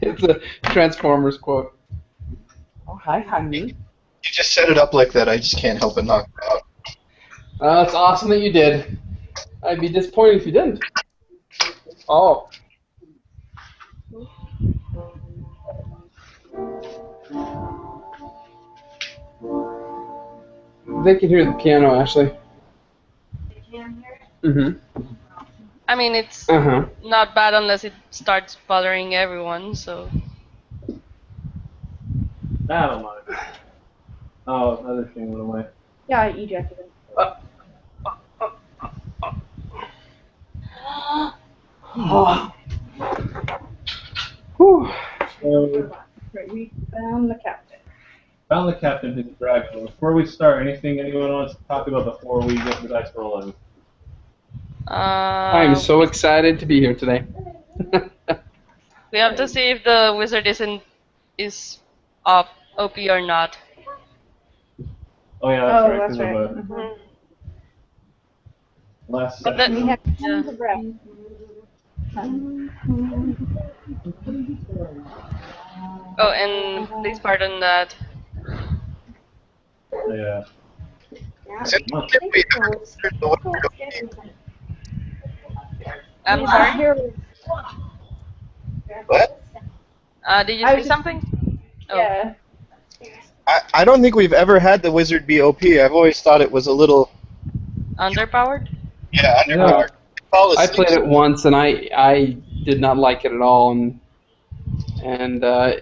It's a Transformers quote. Oh, hi, honey. You just set it up like that, I just can't help but knock it out. It's awesome that you did. I'd be disappointed if you didn't. Oh. They can hear the piano, Ashley. They can hear it? Mm-hmm. I mean, it's not bad unless it starts bothering everyone, so... I don't mind. Oh, another thing went away. Yeah, I ejected it. Whew. So, Right, we found the captain. found the captain to the dragon. Before we start, anyone wants to talk about before we get the dice rolling? I'm so excited to be here today. We have to see if the wizard is up OP or not. Oh yeah, that's right. That's right. Last But session. We have Yeah. to grab. Oh, and please pardon that. Yeah. Since when did we ever consider the wizard OP? I'm sorry? What? Did you say something? Oh. Yeah. I don't think we've ever had the wizard be OP. I've always thought it was a little... Underpowered? Yeah, underpowered. I played it once and I did not like it at all, and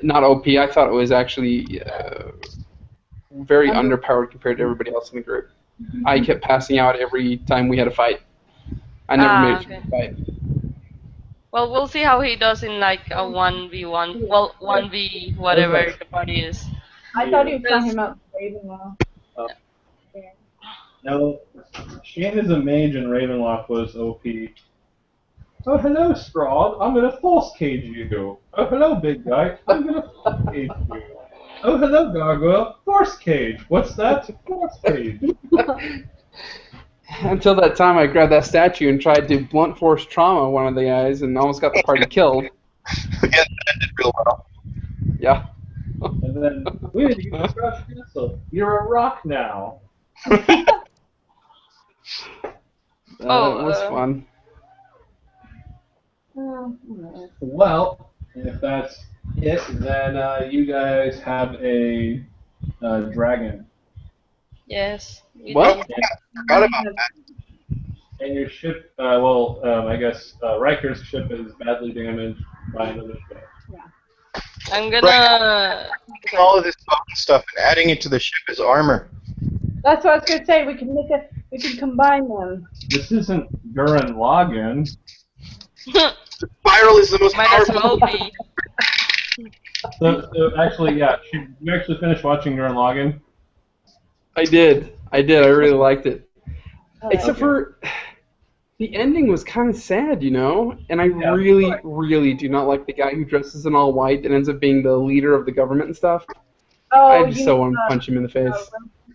not OP. I thought it was actually very underpowered compared to everybody else in the group. I kept passing out every time we had a fight. I never made it through the fight. Well, we'll see how he does in like a 1v1. Well, 1v whatever the party is. I thought he was talking about Ravenloft. No, Shane is a mage and Ravenlock was OP. Oh, hello, Strahd. I'm gonna force cage you. Oh, hello, big guy. I'm gonna force cage you. Oh, hello, Gargoyle. Force cage. What's that? Force cage. Until that time, I grabbed that statue and tried to blunt force trauma one of the guys and almost got the party killed. Again, that did real well. Yeah. And then, wait, you just crushed Castle. You're a rock now. That was fun. Well, if that's it, then you guys have a dragon. Yes. What? Forgot about that. And your ship, I guess Riker's ship is badly damaged by another ship. I'm gonna... Taking all of this fucking stuff and adding it to the ship as armor. That's what I was gonna say. We can combine them. This isn't Gurren Lagann. Spiral is the most Might as powerful. well be. So actually, yeah, you actually finished watching Gurren Lagann? I did. I really liked it. Except for the ending was kind of sad, you know? And I really do not like the guy who dresses in all white and ends up being the leader of the government and stuff. I just so want to punch him in the face.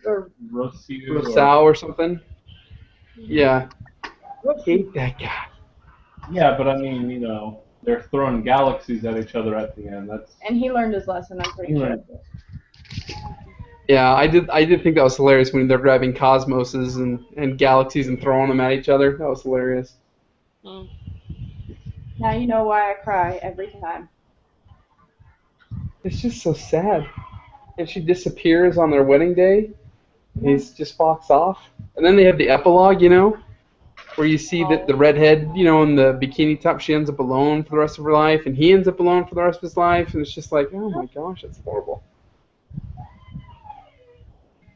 Or Rosal or something. Yeah. Hate that guy. Yeah, but I mean, you know, they're throwing galaxies at each other at the end. And he learned his lesson, I'm pretty sure. Yeah, I did think that was hilarious when they're grabbing cosmoses and galaxies and throwing them at each other. That was hilarious. Now you know why I cry every time. It's just so sad. And she disappears on their wedding day. And he just walks off. And then they have the epilogue, you know, where you see that the redhead, you know, in the bikini top, she ends up alone for the rest of her life, and he ends up alone for the rest of his life, and it's just like, oh my gosh, that's horrible.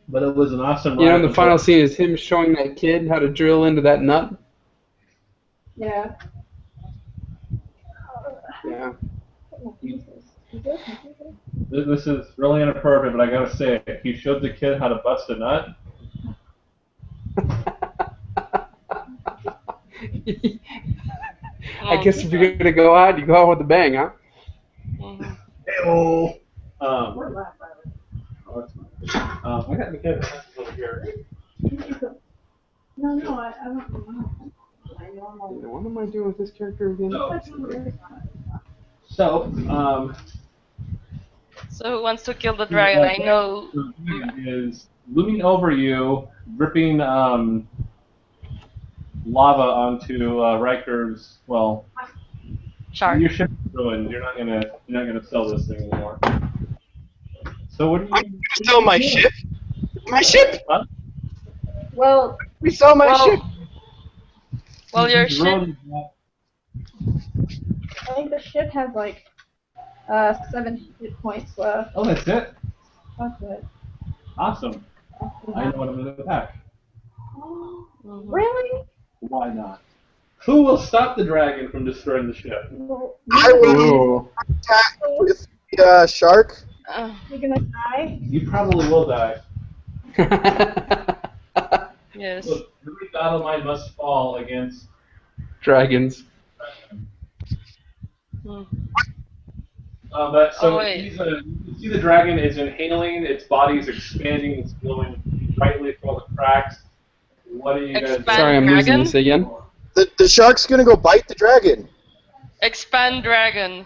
But it was an awesome ride. You know, the final scene is him showing that kid how to drill into that nut. Yeah. Yeah. This is really inappropriate, but I gotta say it. He showed the kid how to bust a nut. I guess if you're gonna go out, you go out with a bang, huh? Hey-oh. I got the kid over here. No, I don't know. What am I doing with this character again? So, So who wants to kill the dragon? I know. the dragon is looming over you, dripping lava onto Riker's. Well, Shark. your ship is ruined. You're not gonna sell this thing anymore. So what do I'm you? gonna sell my ship. My ship. Huh? Well, We sell my ship. Well, your He's ship. ruined that. I think the ship has like 7 hit points left. Oh, that's it. That's it. Awesome. I know what I'm gonna attack. Really? Why not? Who will stop the dragon from destroying the ship? I will Ooh. attack with the shark. You're gonna die? You probably will die. Yes. Look, every battle line must fall against. Dragons. Hmm. But so Oh, wait. you can see the dragon is inhaling. Its body is expanding. It's glowing brightly through all the cracks. What are you guys Expand. doing? Sorry, I'm losing Dragon? this again. The shark's gonna go bite the dragon. Expand dragon.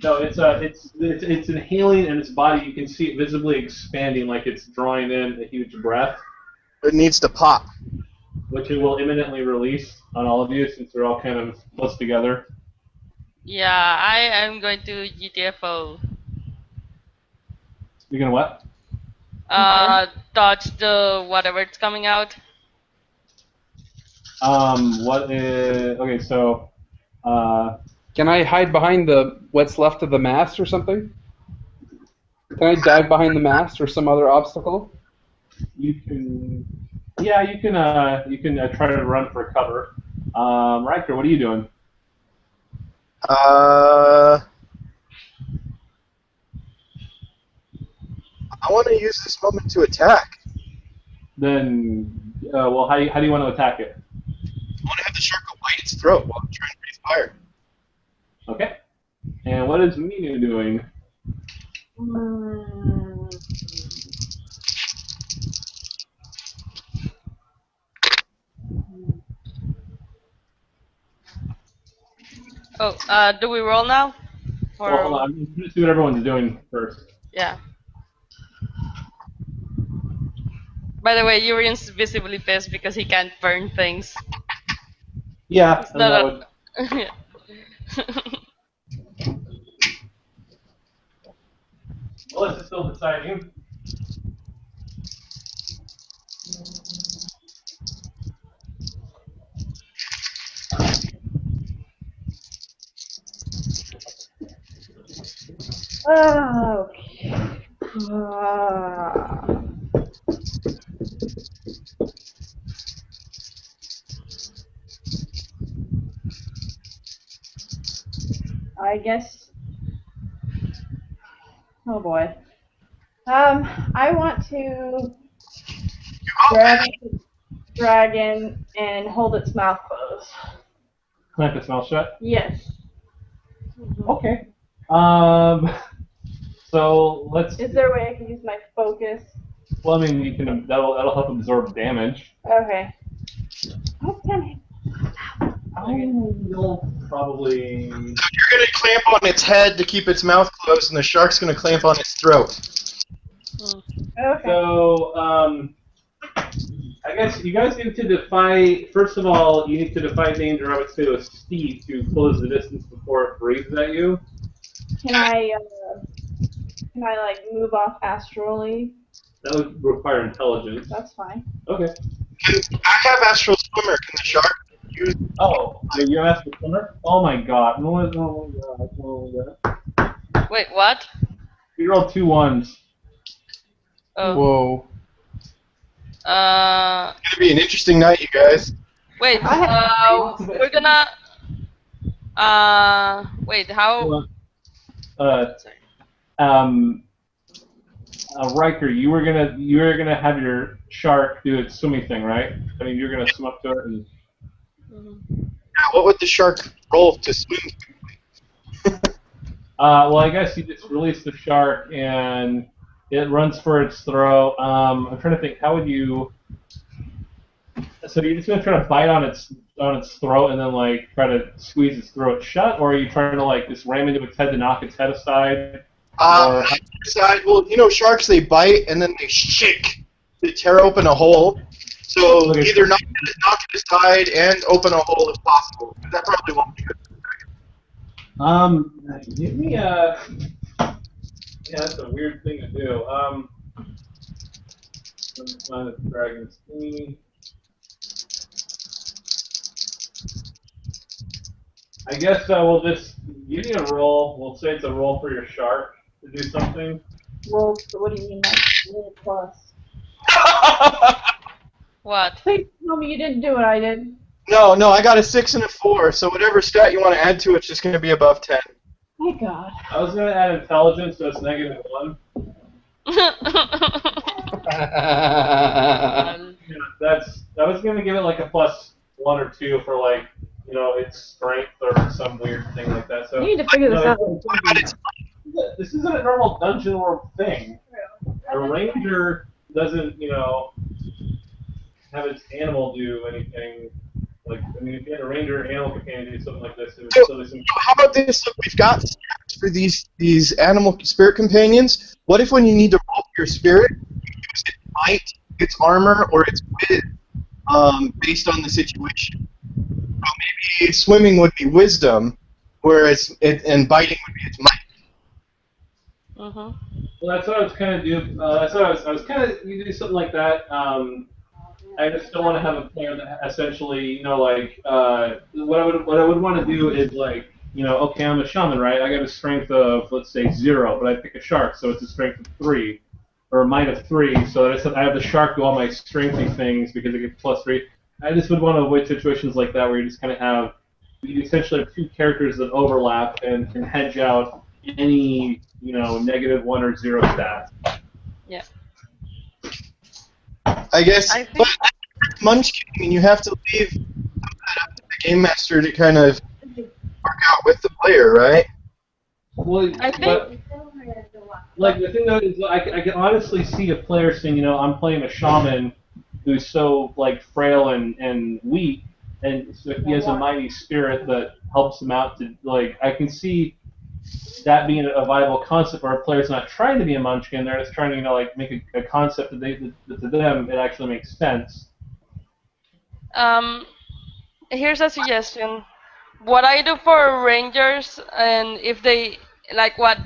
No, it's inhaling, and its body, you can see it visibly expanding, like it's drawing in a huge breath, It needs to pop. which it will imminently release on all of you since they're all kind of close together. Yeah, I am going to GTFO. You're gonna what? Dodge the whatever it's coming out. What is okay? So, Can I hide behind the what's left of the mast or something? Can I dive behind the mast or some other obstacle? you can, yeah, you can try to run for cover. Riker, what are you doing? I want to use this moment to attack. Then, well, how do you want to attack it? I want to have the shark go bite its throat while I'm trying to breathe fire. Okay. And what is Minu doing? Oh, do we roll now? Or Well, hold on. I'm going to see what everyone's doing first. yeah. By the way, Urian's visibly pissed because he can't burn things. Yeah, It's and not that a- would, well, this is still deciding. Okay. I guess. Oh boy. I want to grab the dragon and hold its mouth closed. Clamp its mouth shut. Yes. Okay. So let's. Is there a way I can use my focus? Well, I mean, you can. That'll help absorb damage. Okay. Oh, damn it. You'll probably. So you're gonna clamp on its head to keep its mouth closed, and the shark's gonna clamp on its throat. Okay. So, I guess you guys need to defy. First of all, you need to defy danger. I would say with speed to close the distance before it breathes at you. Can I like move off astrally? That would require intelligence. That's fine. Okay. I have astral swimmer. Can the shark use? Oh, you asked the swimmer? Oh my god. Oh my god. Oh my god. Wait, what? You rolled 2 1s. Oh. Whoa. It's gonna be an interesting night, you guys. Wait. We're gonna. Wait. How? Riker, you were gonna have your shark do its swimming thing, right? I mean, you're gonna swim up to it and. What would the shark roll to swim? Well, I guess you just release the shark and it runs for its throat. I'm trying to think. How would you? So you're just gonna try to bite on its throat and then like try to squeeze its throat shut, or are you trying to like just ram into its head to knock its head aside? Or Side, well, you know, sharks, they bite and then they shake. They tear open a hole. So Okay. either knock it aside and open a hole if possible. That probably won't be good. give me a. Yeah, that's a weird thing to do. Let me find the dragon's thingy. I guess we'll just give you a roll. We'll say it's a roll for your shark to do something. Roll. What do you mean, like roll plus? What? Please tell me you didn't do what I did. No, I got a 6 and a 4, so whatever stat you want to add to it's just going to be above 10. Thank God. I was gonna add intelligence, so it's -1. Yeah, I was gonna give it like a +1 or 2 for like, you know, its strength or some weird thing like that. So You need to figure this out. this isn't a normal dungeon world thing. A ranger doesn't, you know, have its animal do anything. Like, I mean, if you had a ranger animal companion do something like this, it would still be some. How about this? Look, we've got stats for these animal spirit companions. What if when you need to roll for your spirit, you use its might, its armor, or its wit, based on the situation? So maybe swimming would be wisdom, whereas and biting would be its might. Mhm. Well, that's what I was kind of do. That's what I was kind of you do something like that. I just don't want to have a player that essentially, you know, like what I would want to do is like, you know, okay, I'm a shaman, right? I got a strength of let's say 0, but I pick a shark, so it's a strength of 3, or a might of 3. So I have the shark do all my strengthy things because it gets +3. I just would want to avoid situations like that where you just kind of you essentially have 2 characters that overlap and can hedge out any, you know, -1 or 0 stats. Yeah. I guess, I think- but Munchkin, I mean, you have to leave that up to the game master to kind of work out with the player, right? Well, I think- but, like the thing though is, I can honestly see a player saying, you know, I'm playing a shaman who's so like frail and weak, and so he has a mighty spirit that helps him out to like. I can see that being a viable concept where a player's not trying to be a munchkin, they're just trying to, you know, like make a concept that to them it actually makes sense. Here's a suggestion. What I do for rangers, and if they like what,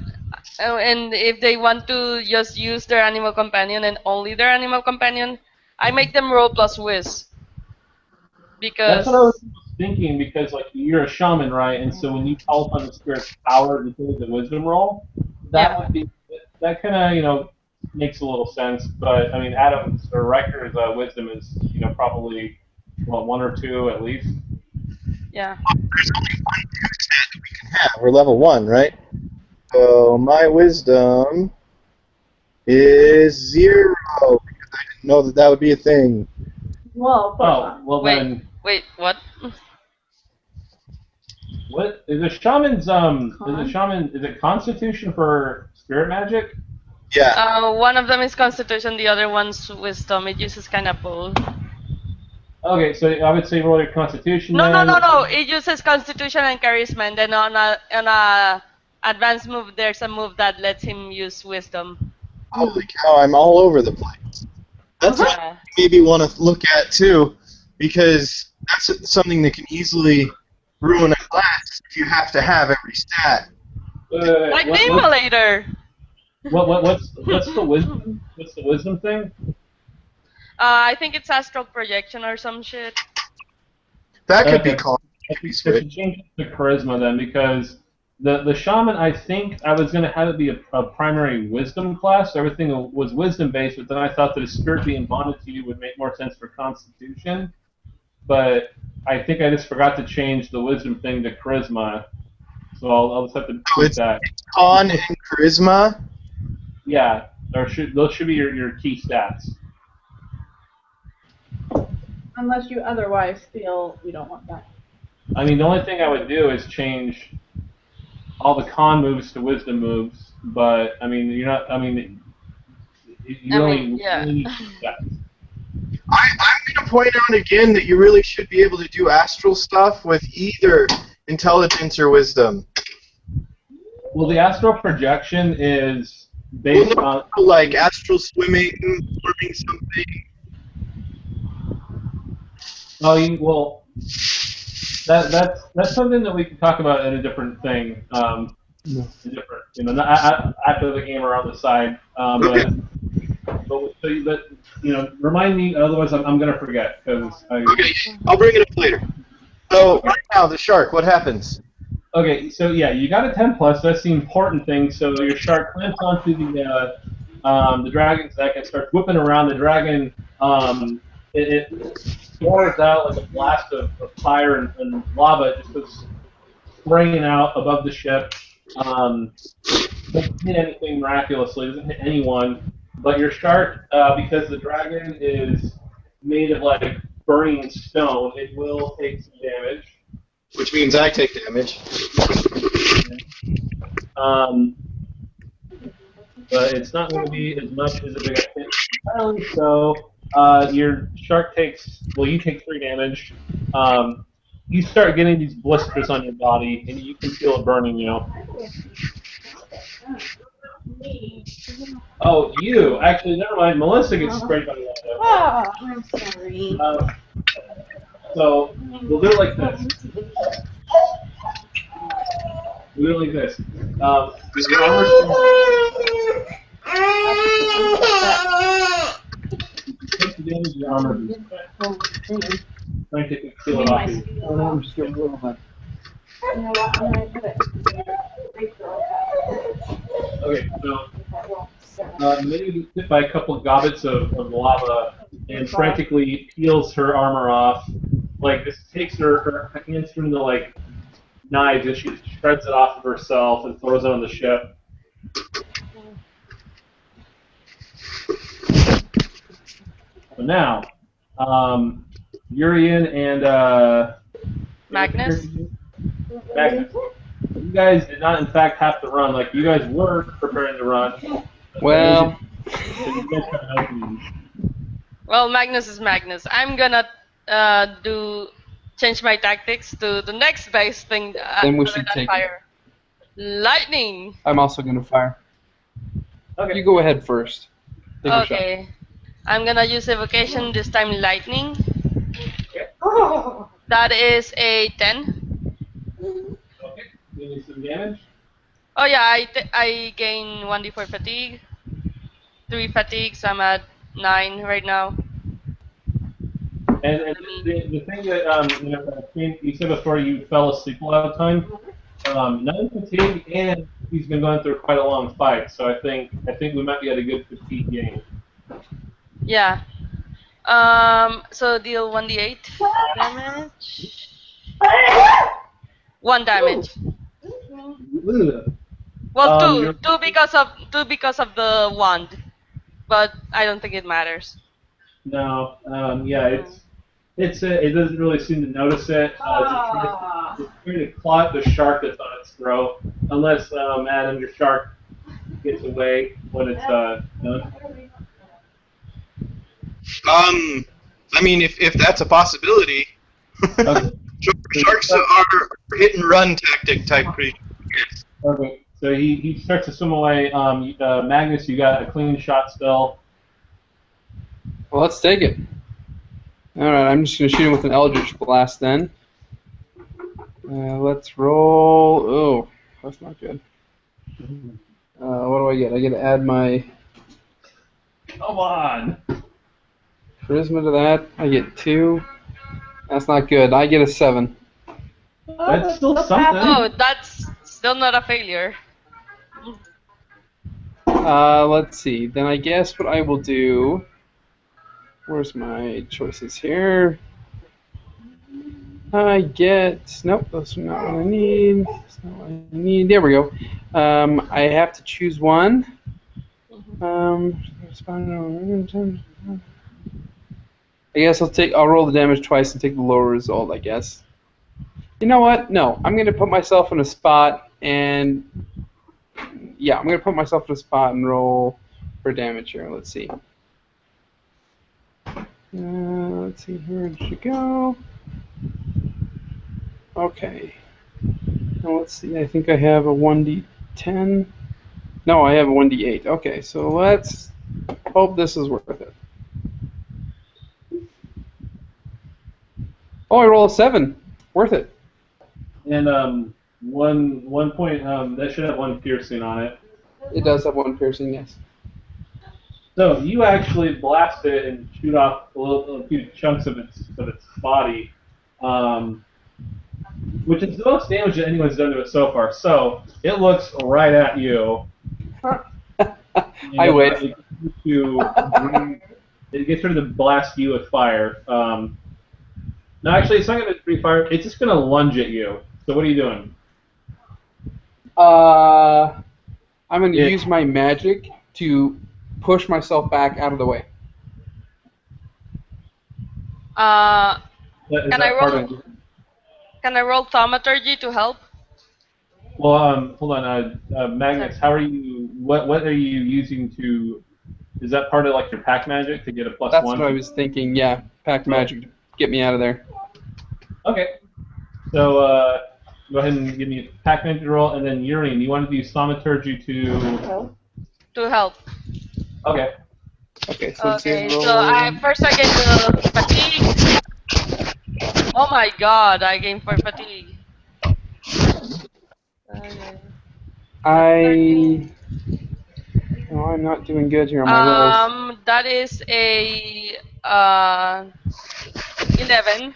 and if they want to just use their animal companion and only their animal companion, I make them roll plus whiz. That's Because what I was thinking, because like you're a shaman, right? And so when you call upon the spirit's power to do the wisdom roll, that would be that kind of, you know, makes a little sense. But I mean, Adam's or Riker's wisdom is, you know, probably what 1 or 2 at least. yeah, There's only one new stat that we can have. We're level 1, right? So my wisdom is 0 because I didn't know that would be a thing. Well, of course Oh, not. well then, wait, what? what is a shaman's is it Constitution for spirit magic? Yeah. One of them is Constitution, the other one's Wisdom. It uses kind of both. Okay, so I would say roll your Constitution. No, then. no. It uses Constitution and Charisma, and then on a advanced move, there's a move that lets him use Wisdom. Holy cow, I'm all over the place. That's what Yeah. you maybe want to look at too, because that's something that can easily ruin a class if you have to have every stat. Like the Immolator. What's the wisdom? What's the wisdom thing? I think it's Astral Projection or some shit. That could be Okay. called. I should change it to charisma then, because the shaman, I think I was gonna have it be a primary wisdom class. So everything was wisdom based, but then I thought that a spirit being bonded to you would make more sense for constitution. But I think I just forgot to change the wisdom thing to charisma, so I'll just have to tweak that. Con and charisma. Yeah, those should be your key stats. Unless you otherwise feel you don't want that. I mean, the only thing I would do is change all the con moves to wisdom moves, but I mean, you're not. I mean, you I only mean, yeah. really need two stats. I'm going to point out again that you really should be able to do astral stuff with either intelligence or wisdom. Well, the astral projection is Well, based on. like astral swimming, forming something. Oh, well, that's something that we can talk about in a different thing. A different, not after the game or on the side. Okay. But remind me. Otherwise, I'm gonna forget because I. Okay, I'll bring it up later. So right now, the shark. What happens? Okay, so yeah, you got a 10 plus. That's the important thing. So your shark clamps onto the dragon's neck and starts whipping around. The dragon it pours out like a blast of fire and lava. It just goes spraying out above the ship. Doesn't hit anything miraculously. Doesn't hit anyone. But your shark, because the dragon is made of like burning stone, it will take some damage. Which means I take damage. But it's not going to be as much as a big hit. So your shark takes, well, you take 3 damage. You start getting these blisters on your body, and you can feel it burning, Oh, you. Actually, never mind. Melissa gets sprayed by the Oh, I'm sorry. So we'll do it like this. We'll do it like this. Your armor's take the damage of your armor. Trying to kill it off you. I'm just getting a little bit. You know what? I'm gonna put it. Okay, so Minnie gets hit by a couple of gobbets of lava and frantically peels her armor off. Like, this takes her hands through the, like, knives and she shreds it off of herself and throws it on the ship. So now, Urian and Magnus? Magnus, you guys did not, in fact, have to run. Like, you guys were preparing to run. Well, So you guys have an opening. Well, Magnus is Magnus. I'm gonna change my tactics to the next best thing. Then we other should than take it. fire. Lightning. I'm also going to fire. Okay. You go ahead first. Take a shot. Okay. I'm gonna use evocation, this time lightning. Okay. That is a 10. Okay. You need some damage. Oh yeah, I gain 1d4 fatigue. 3 fatigue, so I'm at 9 right now. And the thing that you said before you fell asleep a lot of time, 9 fatigue, and he's been going through quite a long fight, so I think we might be at a good fatigue game. Yeah. So deal 1d8 damage. 1 damage. Well, two because of the wand, but I don't think it matters. No, yeah, it doesn't really seem to notice it. It's trying to claw at the shark that's on its throat, unless Adam, your shark, gets away when it's done. I mean, if that's a possibility. Okay. Sharks are hit and run tactic type creatures. Okay. So he starts to swim away. Magnus, you got a clean shot still. Well, let's take it. Alright, I'm just going to shoot him with an Eldritch Blast then. Let's roll. Oh, that's not good. What do I get? I get to add my Come on. charisma to that. I get 2. That's not good. I get a 7. That's still something. Oh, that's still not a failure. Let's see. Then I guess what I will do. Where's my choices here? I get. Nope, that's not what I need. That's not what I need. There we go. I have to choose one. I guess I'll roll the damage twice and take the lower result, I guess. You know what? No, I'm gonna put myself in a spot and yeah, I'm gonna put myself in a spot and roll for damage here. Let's see. Let's see, where did she go? Okay. Now let's see, I think I have a 1d10. No, I have a 1d8. Okay, so let's hope this is worth it. Oh, I roll a 7. Worth it. And one point that should have one piercing on it. It does have 1 piercing, yes. So you actually blast it and shoot off a few chunks of its body, which is the most damage that anyone's done to it so far. So it looks right at you. I wait. It gets ready to blast you with fire. No, actually, it's not going to be fire. It's just going to lunge at you. So what are you doing? I'm going to use my magic to push myself back out of the way. Can I roll thaumaturgy to help? Well, hold on, Magnus. How are you? What are you using to? Is that part of like your pack magic to get a +1? That's what I was thinking. Yeah, pack magic to get me out of there. Okay. So go ahead and give me a pack magic roll, and then Urian, you want to do thaumaturgy to? To help. Okay. Okay, so Okay, so I get the fatigue. Oh my god, I gained 4 fatigue. Okay. No, I'm not doing good here on my rolls. That is a 11.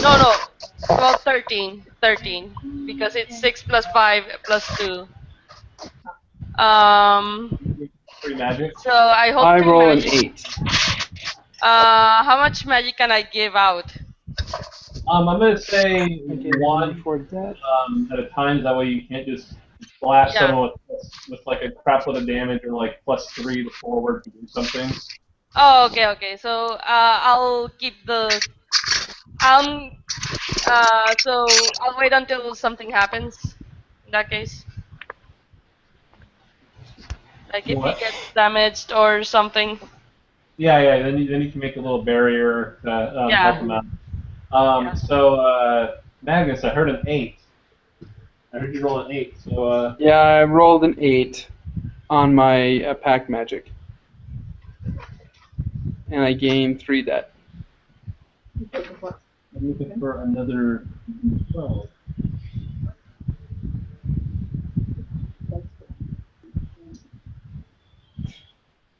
No, 12, 13, because it's 6 plus 5 plus 2. Free magic. So I hope I to roll an magic. 8. How much magic can I give out? I'm gonna say one for that. at a time. That way you can't just blast someone with like a crap load of damage or like +3 to forward to do something. Oh, okay. So I'll keep the so I'll wait until something happens. In that case, like if he gets damaged or something. Yeah. Then you can make a little barrier to help him out. So Magnus, I heard an 8. I heard you roll an 8. So yeah, I rolled an 8 on my pack magic, and I gained 3 debt. I'm looking for another 12.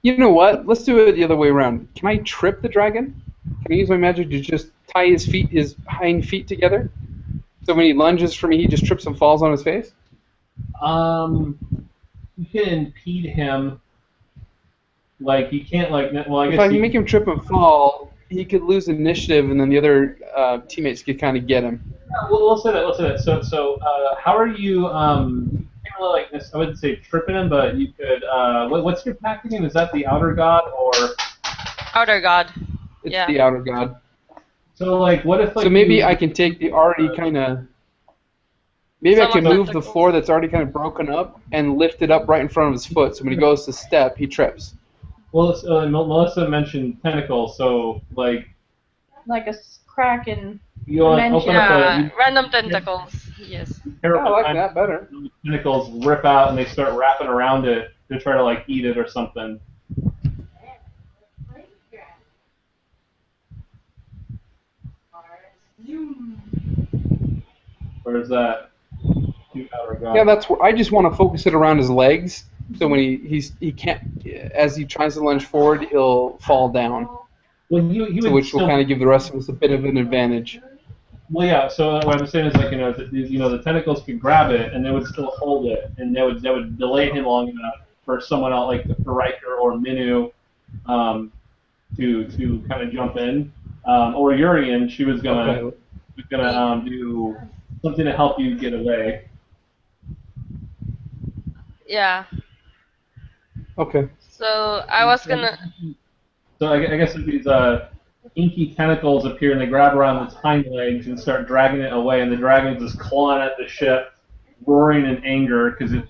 You know what? Let's do it the other way around. Can I trip the dragon? Can I use my magic to just tie his hind feet together? So when he lunges for me, he just trips and falls on his face? You can impede him. Like, you can't, like, well, I guess if I can make him trip and fall, he could lose initiative, and then the other teammates could kind of get him. Well, let's say that. So, how are you, can't really, like, I wouldn't say tripping him, but you could, what's your pack name? Is that the Outer God, or? Outer God. It's the Outer God. So, like, what if, like, so maybe I can take the already kind of, maybe I can move the floor that's already kind of broken up and lift it up right in front of his foot, so when he goes to step, he trips. Well, Melissa mentioned tentacles, so, like a crack in you open up random tentacles, yes. I like that better. Tentacles rip out and they start wrapping around it to try to, like, eat it or something. Where's that? Yeah, that's where I just want to focus it around his legs. So when he can't, as he tries to lunge forward, he'll fall down. Well, which will kind of give the rest of us a bit of an advantage. Well, yeah. So what I'm saying is, like, the tentacles could grab it and they would still hold it, and they would delay him long enough for someone else, like for Riker or Minu, to kind of jump in, or Urian. She was gonna do something to help you get away. Yeah. Okay. So I was gonna. So I guess if these inky tentacles appear and they grab around its hind legs and start dragging it away, and the dragon's just clawing at the ship, roaring in anger because it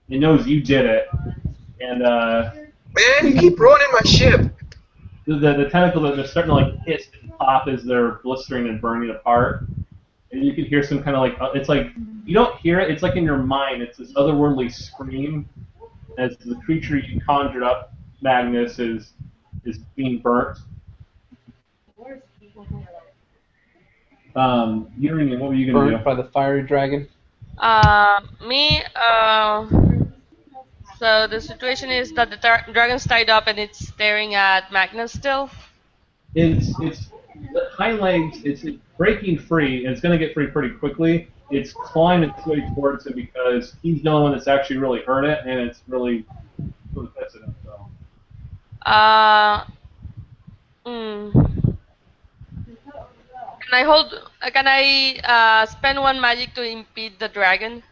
knows you did it. And man, you keep ruining my ship. the tentacles are starting to like hiss and pop as they're blistering and burning apart. And you can hear some kind of like it's like you don't hear it. It's like in your mind. It's this otherworldly scream as the creature you conjured up, Magnus, is being burnt. Urian, what were you gonna Burnt do? by the fiery dragon. Me. So the situation is that the dragon's tied up and it's staring at Magnus still. It's the hind legs. It's breaking free, and it's going to get free pretty quickly. It's climbing its way towards him because he's the only one that's actually really hurt it, and it's really pissing him. So. Uh, mm. Can I hold? Can I spend one magic to impede the dragon?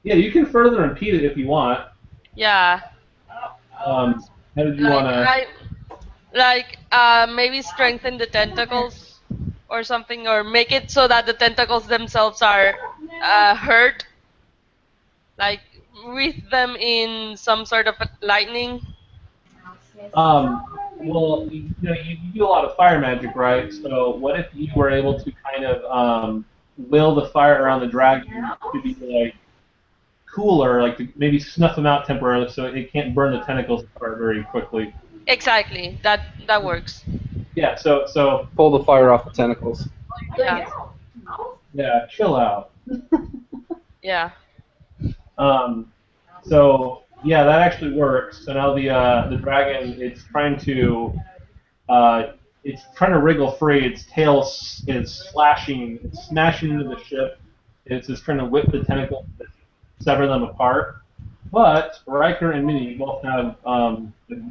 Yeah, you can further impede it if you want. Yeah. How did you want to? Maybe strengthen the tentacles or something, or make it so that the tentacles themselves are hurt. Like wreath them in some sort of lightning. Well, you do a lot of fire magic, right? So what if you were able to kind of will the fire around the dragon to be like cooler, like to maybe snuff them out temporarily, so it can't burn the tentacles apart very quickly. Exactly. That works. Yeah. So Pull the fire off the tentacles. Yeah. yeah, chill out. Yeah. So yeah, that actually works. So now the dragon it's trying to wriggle free. Its tail is slashing, it's smashing into the ship. It's just trying to whip the tentacles, sever them apart. But Riker and Minnie both have a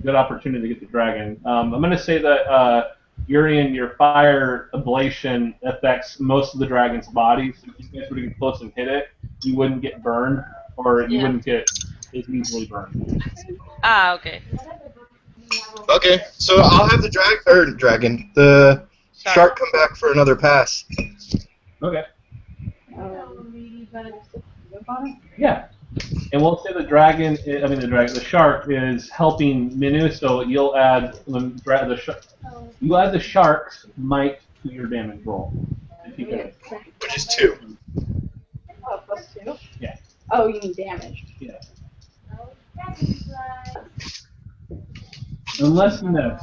good opportunity to get the dragon. I'm going to say that Urian, your fire ablation affects most of the dragon's body. So if you guys were to get close and hit it, you wouldn't get burned, or you wouldn't get as easily burned. Ah, okay. Okay, so I'll have the the shark come back for another pass. Okay. Yeah. And we'll say the shark is helping Minu, so you'll add you add the shark's might to your damage roll. If you can. Which is 2. Oh, +2? Yeah. Oh, you mean damage. Yeah. Unless you miss.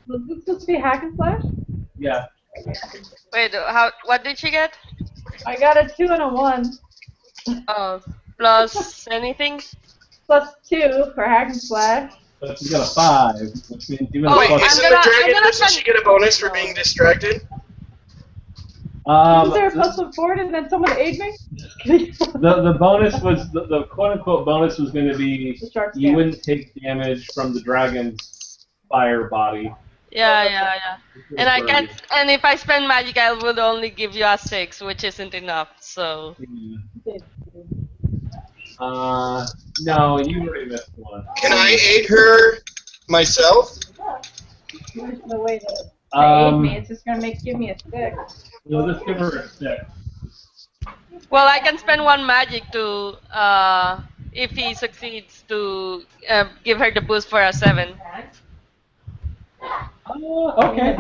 Was this supposed to be hack and slash? Yeah. Wait, what did she get? I got a 2 and a 1. Oh, plus anything? +2 for hack and slash. But you got a 5, which means even Oh, Wait, a plus. isn't the dragon, doesn't she get a bonus for being distracted? Is there a +1 forward and then someone aid me? The bonus was the quote unquote bonus was going to be you wouldn't take damage from the dragon's fire body. Yeah. And I can't. And if I spend magic, I will only give you a 6, which isn't enough. So. No, you already missed one. Can I aid her myself? There's no way to aid me. It's just gonna give me a 6. We'll just give her a 6. Well, I can spend one magic to, if he succeeds, to give her the boost for a 7. Okay.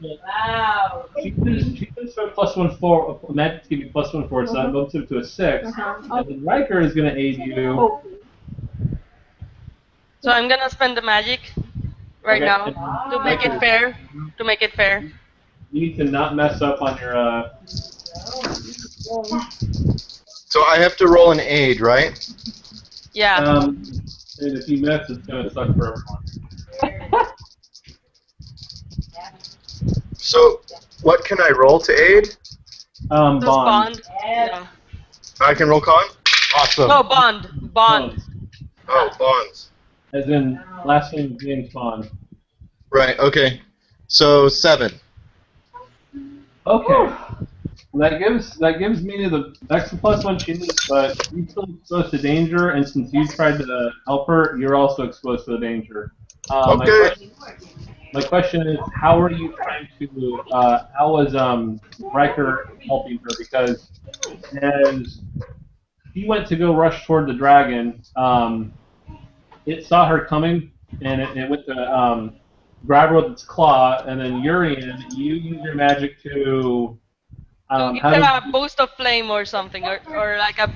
Wow. She can start +1 4. Magic give you +1 4, so that bumps it to a 6. And then Riker is going to aid you. So I'm gonna spend the magic right now to make it fair. To make it fair. You need to not mess up on your. So I have to roll an aid, right? Yeah. And if you miss, it's going to suck for everyone. So what can I roll to aid? Bond. Bond. Yeah. I can roll con? Awesome. No, bond. Bond. Oh, bonds. As in, last name James Bond. Right, okay. So 7. Okay. That gives me the extra +1 she needs, but she's still exposed to danger, and since you tried to help her, you're also exposed to the danger. Okay. My question is, how are you trying to? How was Riker helping her? Because as he went to go rush toward the dragon, it saw her coming, and it went to grab her with its claw, and then Urian, you use your magic to To give how her did a boost of flame or something, or like a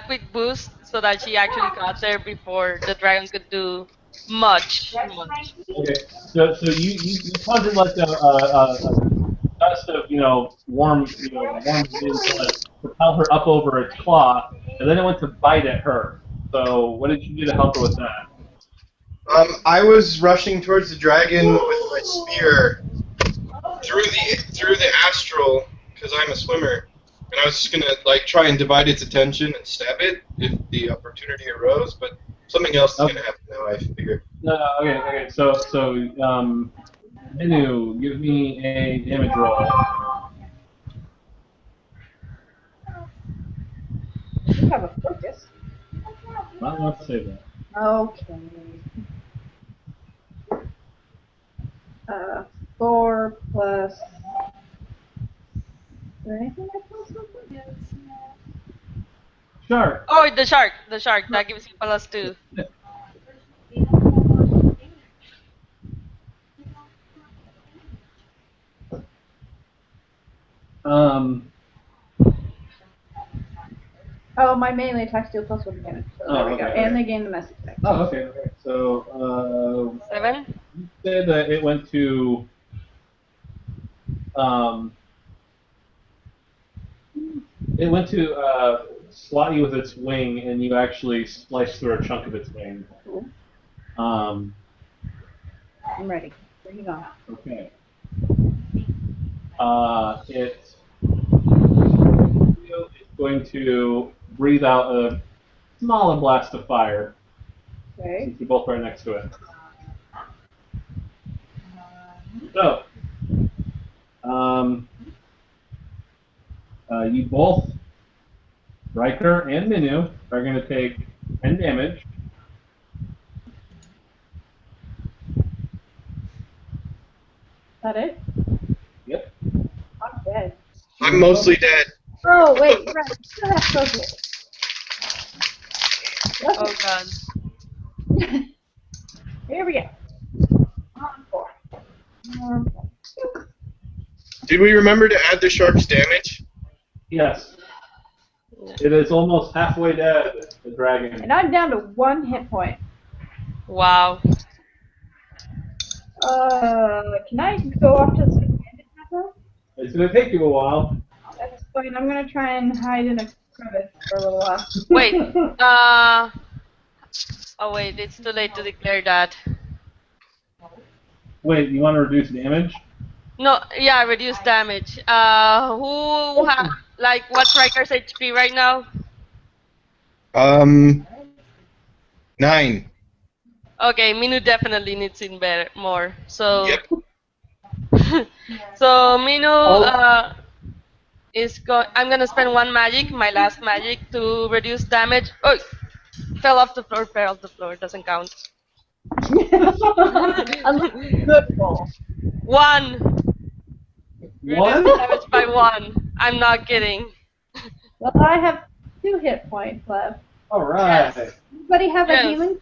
quick boost so that she actually got there before the dragon could do much. okay? So you conjured like a gust of warm wind to like propel her up over its claw, and then it went to bite at her. So what did you do to help her with that? I was rushing towards the dragon with my spear through the astral because I'm a swimmer, and I was just gonna like try and divide its attention and stab it if the opportunity arose. But something else is gonna happen now. I figure. Okay. So Minu, give me a damage roll. You have a focus. Not enough to say that. Okay. 4 plus. Is there anything I plus something? Shark. Oh, the shark, that gives you +2. Oh, my melee attack's still +1 damage. So there we go. Okay. And they gain the message attack. Oh, okay. So 7. you said that it went to slot you with its wing, and you actually sliced through a chunk of its wing. Cool. Um, I'm ready. Bring it on. okay. It's going to breathe out a smaller blast of fire. Okay. Since you both are next to it. So, you both, Riker and Minu, are going to take 10 damage. Is that it? Yep. I'm dead. I'm mostly dead. Oh, wait, right. I still have focus. Oh god. Here we go. On 4. Did we remember to add the shark's damage? Yes. It is almost halfway dead, the dragon. And I'm down to 1 hit point. Wow. Can I go off to the second bandit now? It's going to take you a while. That's fine. I'm gonna try and hide in a crevice for a little while. Wait. Oh wait, it's too late to declare that. Wait, you want to reduce damage? No, yeah, reduce damage. Like, what's Riker's HP right now? 9. Okay, Minu definitely needs it better, more. So, Yep. so Minu I'm gonna spend 1 magic, my last magic, to reduce damage. Oh, fell off the floor, doesn't count. Good roll. 1. One? Reduce damage by 1. I'm not kidding. Well, I have 2 hit points left. All right. Yes. Anybody have a Yes. healing?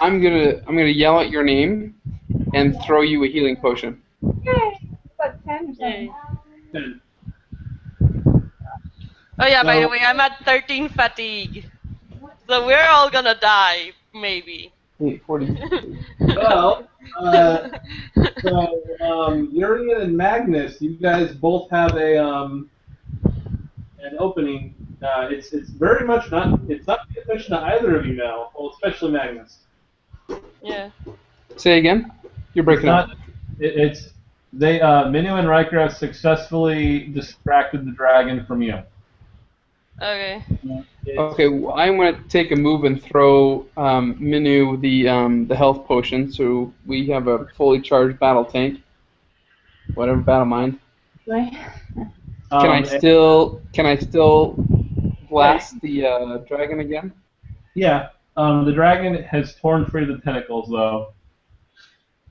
I'm gonna yell out your name and throw you a healing potion. Yay! About 10 or something. Then, Oh yeah, by the So- way, I'm at 13 fatigue. So we're all gonna die, maybe. 40. well, Urian and Magnus, you guys both have an opening. It's very much not. It's not paying attention to either of you now. Well, especially Magnus. Yeah. Say again. You're breaking up. Minu and Riker have successfully distracted the dragon from you. Okay. Okay, well, I'm gonna take a move and throw Minu the health potion, so we have a fully charged battle tank. Whatever battle mind. Right. Can I still blast the dragon again? Yeah. The dragon has torn free the tentacles, though.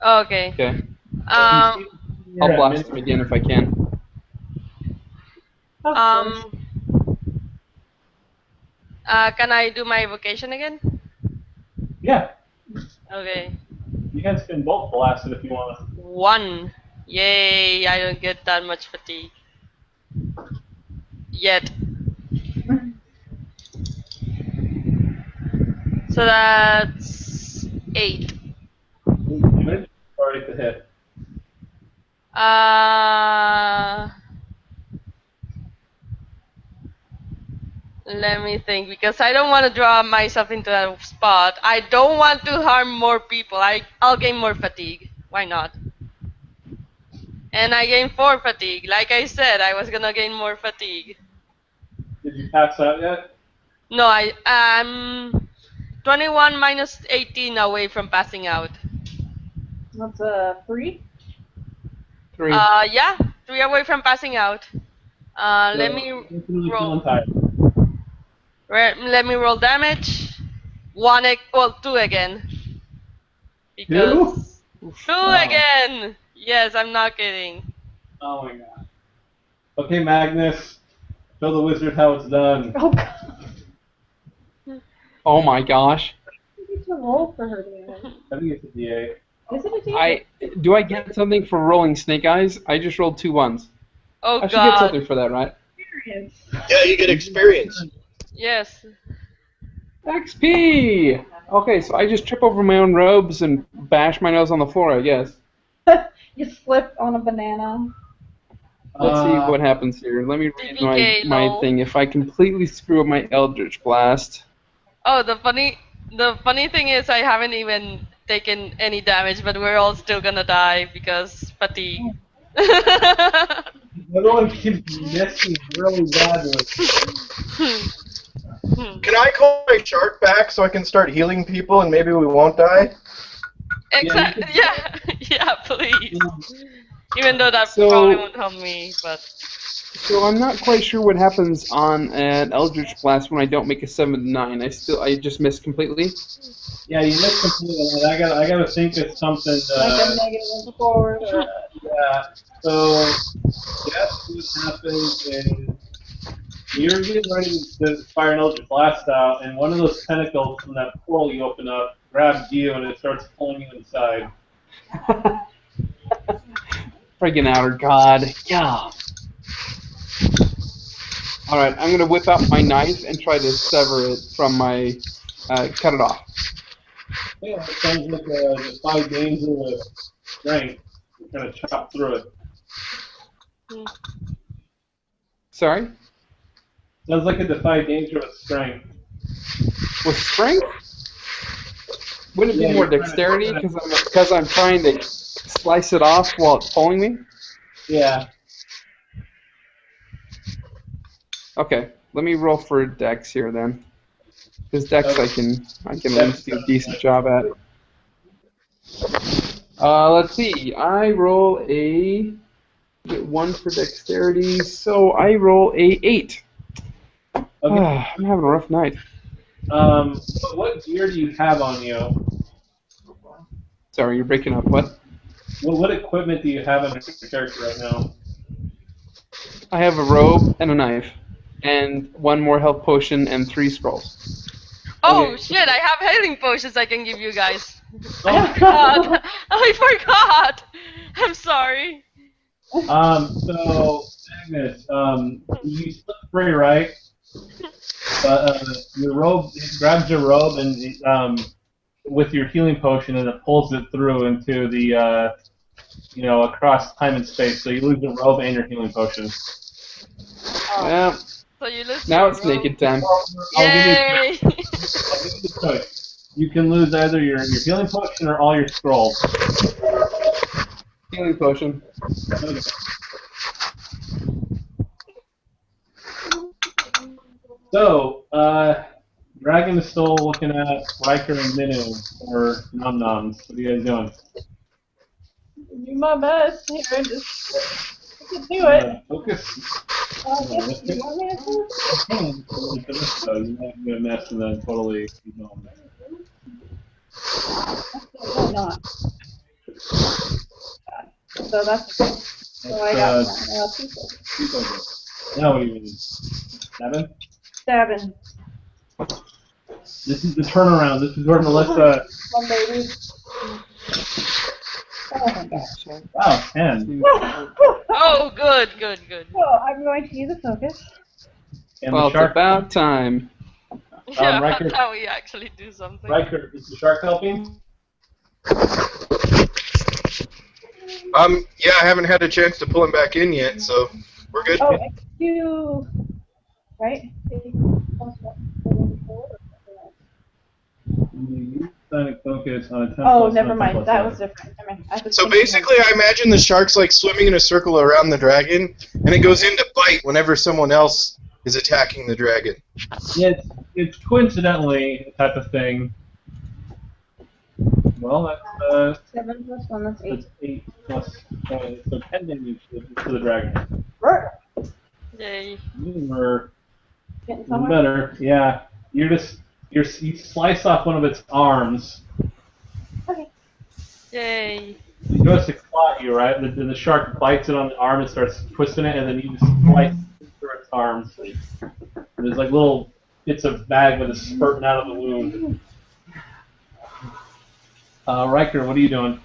Okay. Okay. Um. I'll blast him again if I can. Can I do my evocation again? Yeah, Okay. you guys can both blast it if you want. 1. Yay, I don't get that much fatigue. Yet. So that's 8. Damage. Already to hit. Let me think, because I don't want to draw myself into that spot. I don't want to harm more people. I'll gain more fatigue. Why not? And I gain 4 fatigue. Like I said, I was gonna gain more fatigue. Did you pass out yet? No, I'm 21 minus 18 away from passing out. That's 3. 3. Yeah, 3 away from passing out. Let So, me definitely feeling roll. tired. Let me roll damage. 2 again. Two? Because 2 Oh. again. Yes, I'm not kidding. Oh my god. Okay, Magnus. Show the wizard how it's done. Oh god. Oh my gosh. You need to roll for her damage. I think it's a D8. Is it a D8? Do I get something for rolling snake eyes? I just rolled 2 1s. Oh I should get god. something for that, right? Experience. Yeah, you get experience. Yes. XP! Okay, so I just trip over my own robes and bash my nose on the floor, I guess. You slip on a banana. Let's see what happens here. Let me read TPK, my lol. thing. If I completely screw up my Eldritch Blast. Oh, the funny thing is I haven't even taken any damage, but we're all still gonna die because fatigue. Everyone keeps missing really badly. Can I call my shark back so I can start healing people and maybe we won't die? Exactly. Yeah. Yeah. Please. Even though that So- probably won't help me, but So I'm not quite sure what happens on an Eldritch Blast when I don't make a 7 to 9. I just miss completely. Yeah, you missed completely. And I gotta think of something. Like a negative forward. Or Yeah. So, yes, what happens is you're getting ready to fire an Eldritch Blast out, and one of those tentacles from that portal you open up grabs you and it starts pulling you inside. Friggin' outer god. Yeah. Alright, I'm gonna whip out my knife and try to sever it from my. Cut it off. Yeah, it sounds like a defy danger with strength. You're gonna chop through it. Sorry? Sounds like a defy danger with strength. With strength? Wouldn't it Yeah, be more you're trying to- dexterity because I'm trying to slice it off while it's pulling me? Yeah. Okay, let me roll for dex here then. Because dex I can at least do a decent job at. Let's see. I roll a get 1 for dexterity, so I roll a 8. Okay. I'm having a rough night. What gear do you have on you? Sorry, you're breaking up. What? What equipment do you have on your character right now? I have a robe and a knife, and 1 more health potion and 3 scrolls. oh Okay. shit! I have healing potions I can give you guys. Oh. I forgot. I forgot. I'm sorry. So, Agnes, you slip free, right? But your robe, it grabs your robe and with your healing potion, and it pulls it through into the, across time and space. So you lose your robe and your healing potion. Yeah, So you lose. now your it's robe. naked time. Yay! I'll give you the choice. You can lose either your healing potion or all your scrolls. Healing potion. Okay. So, Dragon is still looking at Riker and Minu for Nom Noms. What are you guys doing? do my best here and just I can do it. Focus. Yes, you want me to do it? You might be a mess and then totally ignore them. No, not. So that's so I got people. Now what do you need? 7? 7. This is the turnaround. This is where Melissa. Come on, baby. Oh my gosh. Wow, 10. Oh, good, good, good. So I'm going to use a focus. And Well, the it's shark. about time. Yeah, Riker- that's how we actually do something. Riker, is the shark helping? Yeah, I haven't had a chance to pull him back in yet, so we're good. Oh, and you, right? Sonic focus on a 10 Oh, plus never on a 10 mind. plus That seven. was different. I mean, I was So thinking basically, I imagine the shark's like swimming in a circle around the dragon, and it goes in to bite whenever someone else is attacking the dragon. Yeah, it's coincidentally a type of thing. Well, that's 7 plus 1, that's 8. 8 plus so 10 damage to the dragon. Right. Yay. We're Getting somewhere? better. Yeah, you slice off one of its arms. Okay. Yay. It goes to claw you, right? The shark bites it on the arm and starts twisting it, and then you just slice through its arms. And there's like little bits of magma that's spurting out of the wound. Riker, what are you doing?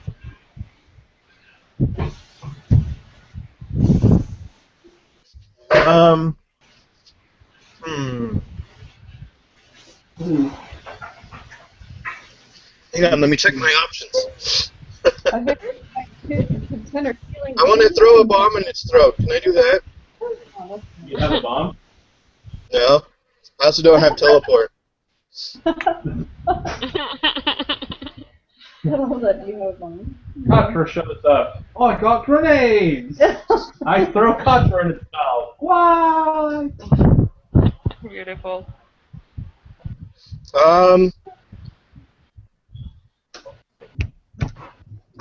Hang on, let me check my options. Okay. Consider healing. I want to throw a bomb in its throat. Can I do that? You have a bomb? No. I also don't have teleport. That you have one. Contra shows up. Oh, I got grenades! I throw Contra in its mouth. What? Beautiful.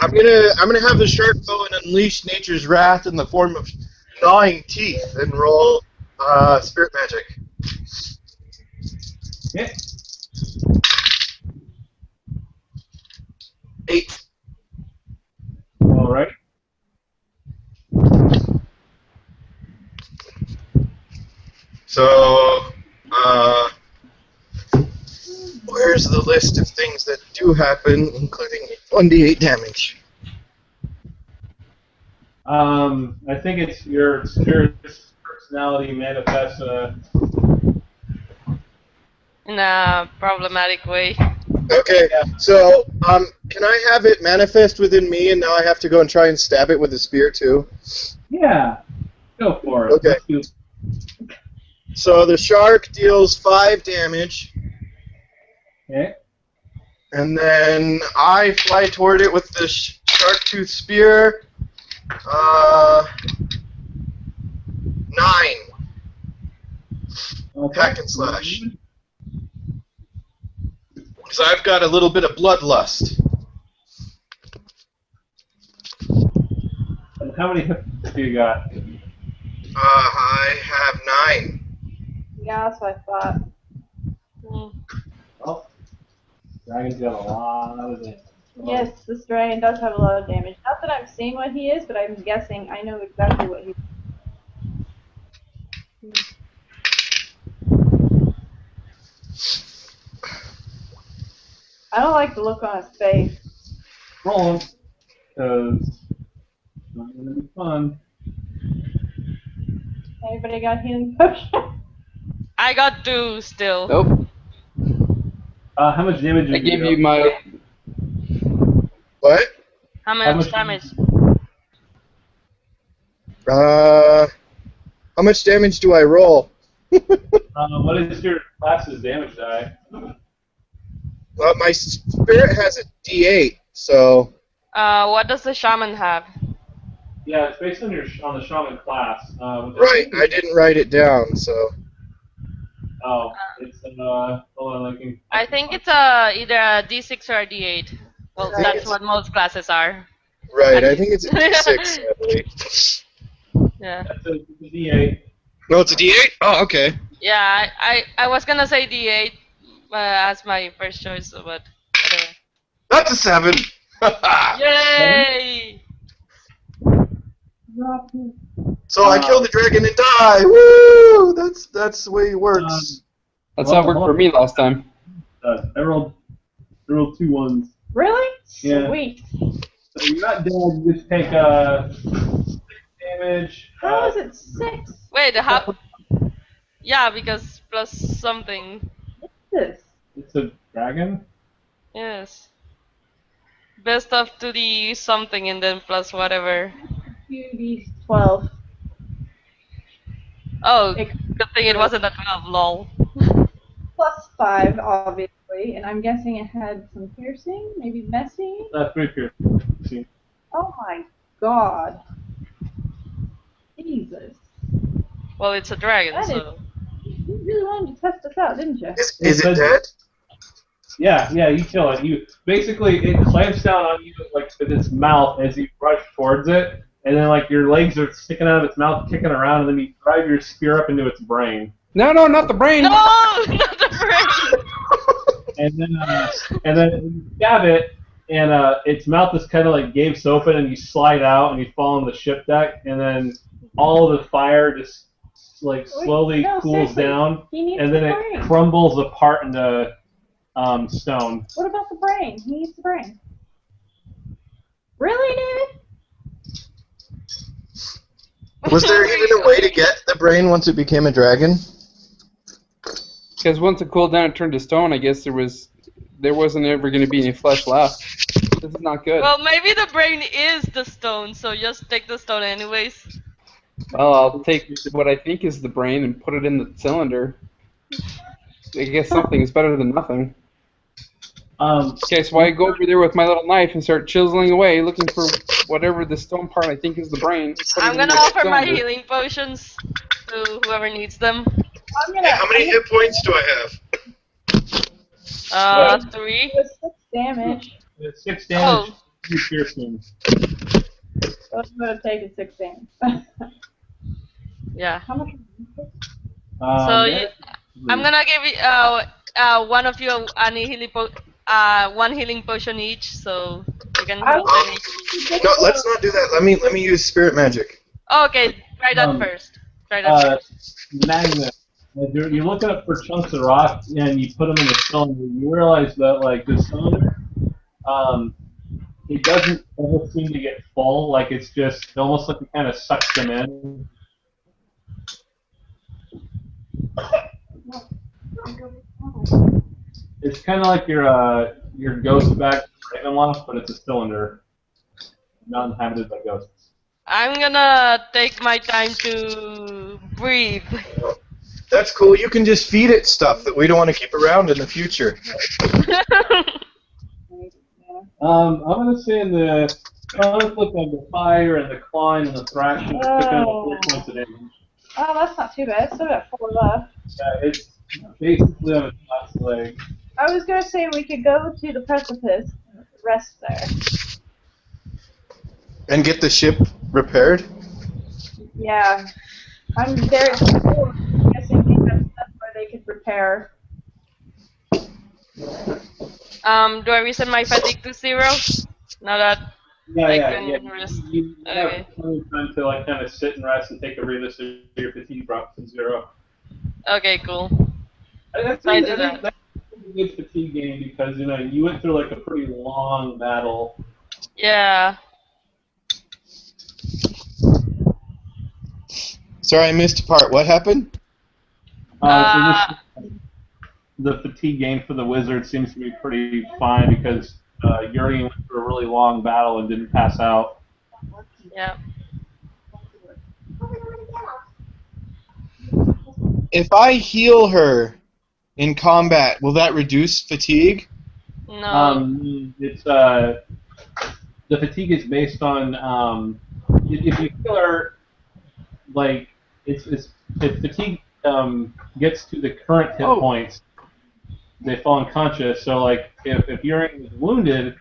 I'm gonna have the shark go and unleash nature's wrath in the form of gnawing teeth and roll spirit magic. Yeah. 8. Alright. So, where's the list of things that do happen, including 1d8 damage? I think it's your spirit's personality manifests In a problematic way. Okay, so, can I have it manifest within me, and now I have to go and try and stab it with a spear, too? Yeah. Go for it. Okay. Let's do- So, the shark deals 5 damage, Okay. and then I fly toward it with the shark tooth spear. 9. Okay. Hack and slash. Because I've got a little bit of bloodlust. And how many hit points do you got? I have 9. Yeah, that's what I thought. Well, dragon's got a lot of damage. Yes, this dragon does have a lot of damage. Not that I'm seeing what he is, but I'm guessing I know exactly what he is. I don't like the look on his face. Roll him. Because it's not going to be fun. Anybody got healing potion? I got 2 still. Nope. How much damage I did gave you you my. What? How much much- damage? How much damage do I roll? What is your class's damage die? My spirit has a D8, so... What does the shaman have? Yeah, it's based on on the shaman class. Right, I didn't write it down, so... Oh, it's hold on, looking. I think it's either a D6 or a D8. Well, I think that's it's- what most classes are. Right, I think it's a D6, I believe. Yeah. That's a D8. No, it's a D8? Oh, okay. Yeah, I was gonna say D8 as my first choice, but whatever. That's a 7! Yay! So I kill the dragon and die! Woo! That's the way it works. That's how it worked for me last time. I rolled 2 ones. Really? Yeah. Sweet. So you're not dead. You just take 6 damage. How is it 6? Wait, how? Yeah, because plus something. This. It's a dragon. Yes. Best of 2D something and then plus whatever. 2d12. Oh, It- good thing it wasn't a 12, lol. Plus 5, obviously, and I'm guessing it had some piercing, maybe messy. That's 3 piercing. Oh my god. Jesus. Well, it's a dragon, That so. You really wanted to test us out, didn't you? Is it dead? Yeah, you kill it. You basically it clamps down on you like with its mouth as you rush towards it, and then like your legs are sticking out of its mouth, kicking around, and then you drive your spear up into its brain. No, not the brain. No! Not the brain! And then you stab it, and its mouth is kind of like gapes open, and you slide out, and you fall on the ship deck, and then all the fire just like slowly no, cools seriously, down, he needs and then the it brain. crumbles apart into stone. What about the brain? He needs the brain. Really, David? Was there even a way to get the brain once it became a dragon? Because once it cooled down, it turned to stone. I guess there wasn't ever going to be any flesh left. This is not good. Well, maybe the brain is the stone, so just take the stone anyways. Well, I'll take what I think is the brain and put it in the cylinder. I guess something is better than nothing. Okay, so I go over there with my little knife and start chiseling away, looking for whatever the stone part I think is the brain. Put it I'm in gonna the offer my cylinder. healing potions to whoever needs them. How many hit points do I have? 3. It was 6 damage. It's 6 damage. Oh. 2 piercing. So I'm going to take it 6 damage. Yeah. How much? So I'm gonna give you, one of you one healing potion each, so you can I have any. No, let's not do that. Let me use spirit magic. Oh, okay, try that first. Try that first. Magnet. You're looking up for chunks of rock, and you put them in the cylinder. You realize that like the cylinder, it doesn't ever seem to get full. Like it's just almost like it kind of sucks them in. It's kind of like your ghost back Ravenloft, but it's a cylinder, not inhabited by ghosts. I'm gonna take my time to breathe. That's cool. You can just feed it stuff that we don't want to keep around in the future. I'm gonna say in the conflict of the fire and the climb and the thrashing, it's picking up 4 points of damage. Oh, that's not too bad. Still got 4 left. Yeah, it's basically on its last leg. I was going to say we could go to the precipice and rest there. And get the ship repaired? Yeah. I'm guessing they have stuff where they could repair. Do I reset my fatigue to 0? Now that I can rest. You have Okay. plenty of time to like kind of sit and rest and take a breather so your fatigue drops to 0. Okay, cool. I I do think that. that's a good fatigue game because you went through like a pretty long battle. Yeah. Sorry, I missed a part. What happened? So the fatigue gain for the wizard seems to be pretty fine because Yuri went through a really long battle and didn't pass out. Yeah. If I heal her in combat, will that reduce fatigue? No. It's the fatigue is based on if you heal her, like if fatigue gets to the current hit points, they fall unconscious. So like if Yuri is wounded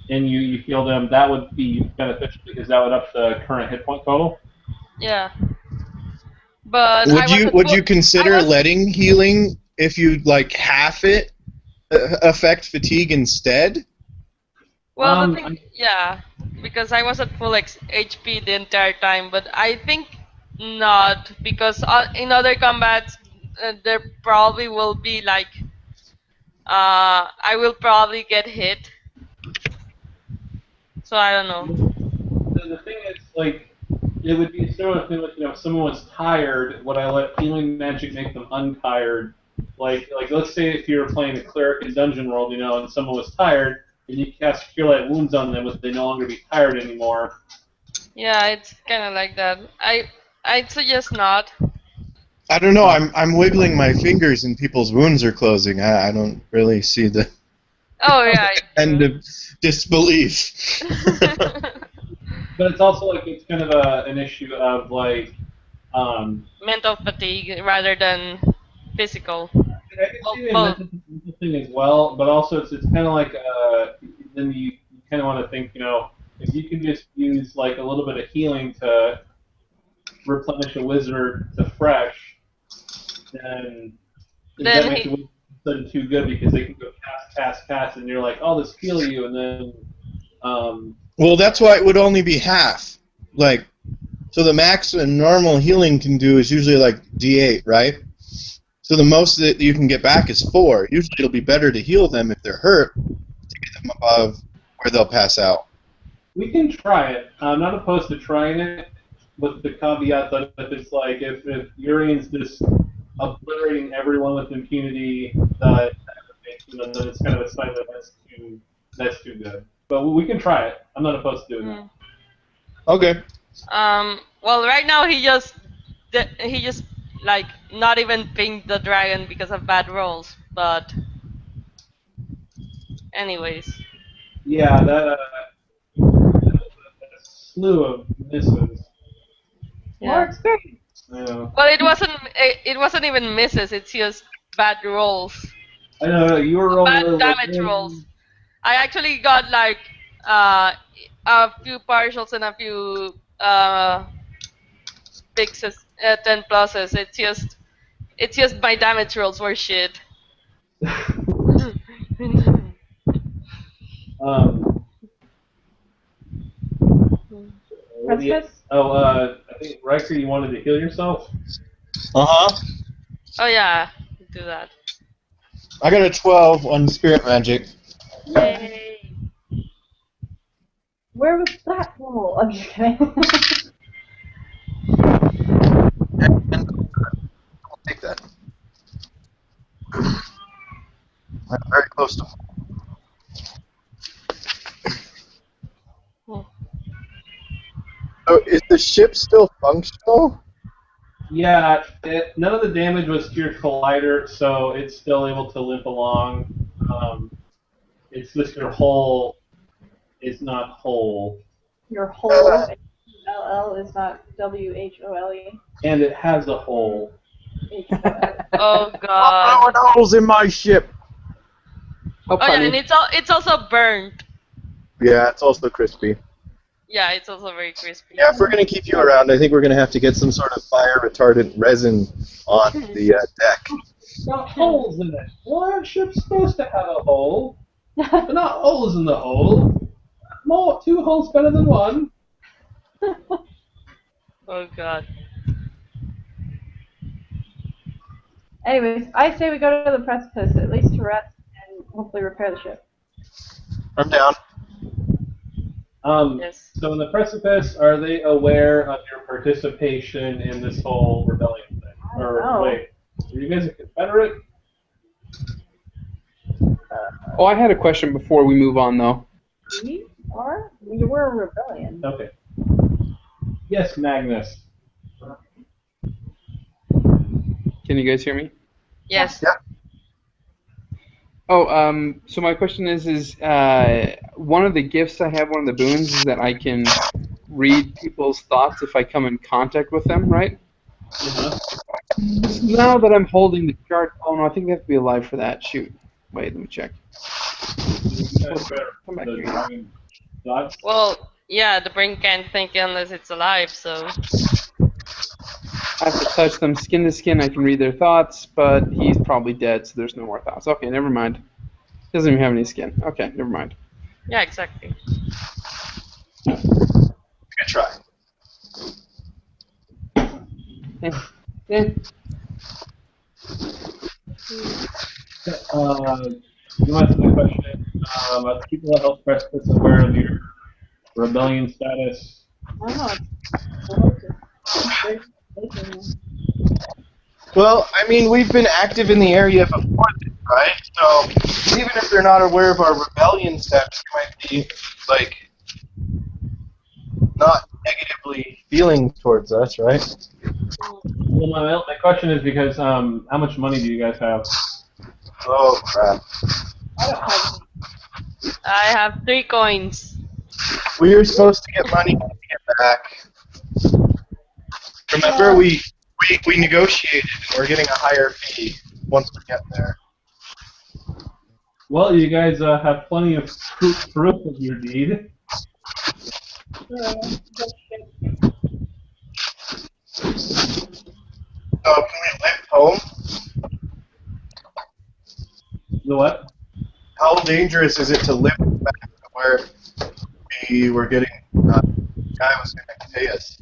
and you heal them, that would be beneficial because that would up the current hit point total. Yeah. But Would you consider letting healing if you like half it affect fatigue instead? Well, the thing, yeah, because I was at full HP the entire time, but I think not because in other combats there probably will be like I will probably get hit. So I don't know. The thing is, like, it would be a similar thing. Like, if someone was tired, would I let healing magic make them untired? Like, let's say if you were playing a cleric in Dungeon World, and someone was tired, and you cast Cure Light Wounds on them, would they no longer be tired anymore? Yeah, it's kind of like that. I'd suggest not. I don't know. I'm wiggling my fingers and people's wounds are closing. I don't really see the Oh yeah. end of disbelief. But it's also like it's kind of an issue of like. Mental fatigue rather than physical. I can see the mental thing as well, but also it's kind of like then you kind of want to think, if you can just use like a little bit of healing to replenish a wizard to fresh, then that makes He, the wizard suddenly too good because they can go cast, and you're like, oh, this heal you, and then. Well, that's why it would only be half. Like, so the max a normal healing can do is usually like D8, right? So the most that you can get back is 4. Usually it'll be better to heal them if they're hurt to get them above where they'll pass out. We can try it. I'm not opposed to trying it, with the caveat that if it's like if Urian's just obliterating everyone with impunity, that then it's kind of a sign that that's too good. But we can try it. I'm not opposed to doing it. Okay. Well, right now he just like not even pinged the dragon because of bad rolls. But anyways. Yeah, that's a slew of misses. More experience. Yeah. Well, it wasn't even misses. It's just bad rolls. I know you were rolling Bad really damage well. rolls. I actually got like a few partials and a few fixes, 10 pluses. It's just my damage rolls were shit. Precipice? I think Riker, you wanted to heal yourself. Uh-huh. Oh yeah, do that. I got a 12 on spirit magic. Yay! Where was that roll? I'm just kidding. I'll take that. I'm very close to. So is the ship still functional? Yeah, none of the damage was to your collider, so it's still able to limp along. It's just your hull is not whole. Your whole LL is not WHOLE. And it has a hole. Oh god. Holes in my ship. How Oh yeah, funny. and it's also burnt. Yeah, it's also crispy. Yeah, it's also very crispy. Yeah, if we're going to keep you around, I think we're going to have to get some sort of fire-retardant resin on the deck. Got holes in it. Well, our ship's supposed to have a hole. But not holes in the hole. More, 2 holes better than 1. Oh god. Anyways, I say we go to the precipice, at least to rest and hopefully repair the ship. I'm down. Yes. So in the precipice, are they aware of your participation in this whole rebellion thing? Or know. wait, are you guys a Confederate? Oh, I had a question before we move on, though. We are? We were a rebellion. Okay. Yes, Magnus. Can you guys hear me? Yes. Yeah. Oh, so my question is one of the gifts I have, one of the boons, is that I can read people's thoughts if I come in contact with them, right? Uh-huh. Now that I'm holding the chart, oh no, I think they have to be alive for that. Shoot. Wait, let me check. Come back here. Well, yeah, the brain can't think unless it's alive, so. I have to touch them skin to skin. I can read their thoughts, but he's probably dead, so there's no more thoughts. Okay, never mind. Doesn't even have any skin. Okay, never mind. Yeah, exactly. Good try. You answer the question. Are the people at Health Precipice aware of your rebellion status? I don't know. Well, I mean, we've been active in the area before this, right? So even if they're not aware of our rebellion steps, they might be, like, not negatively feeling towards us, right? Well, my question is because how much money do you guys have? Oh, crap. I don't have I have 3 coins. We were supposed to get money to get back. Remember, we negotiated, and we're getting a higher fee once we get there. Well, you guys have plenty of proof of your deed. So can we lift home? The what? How dangerous is it to lift back to where we were getting? The guy was going to pay us.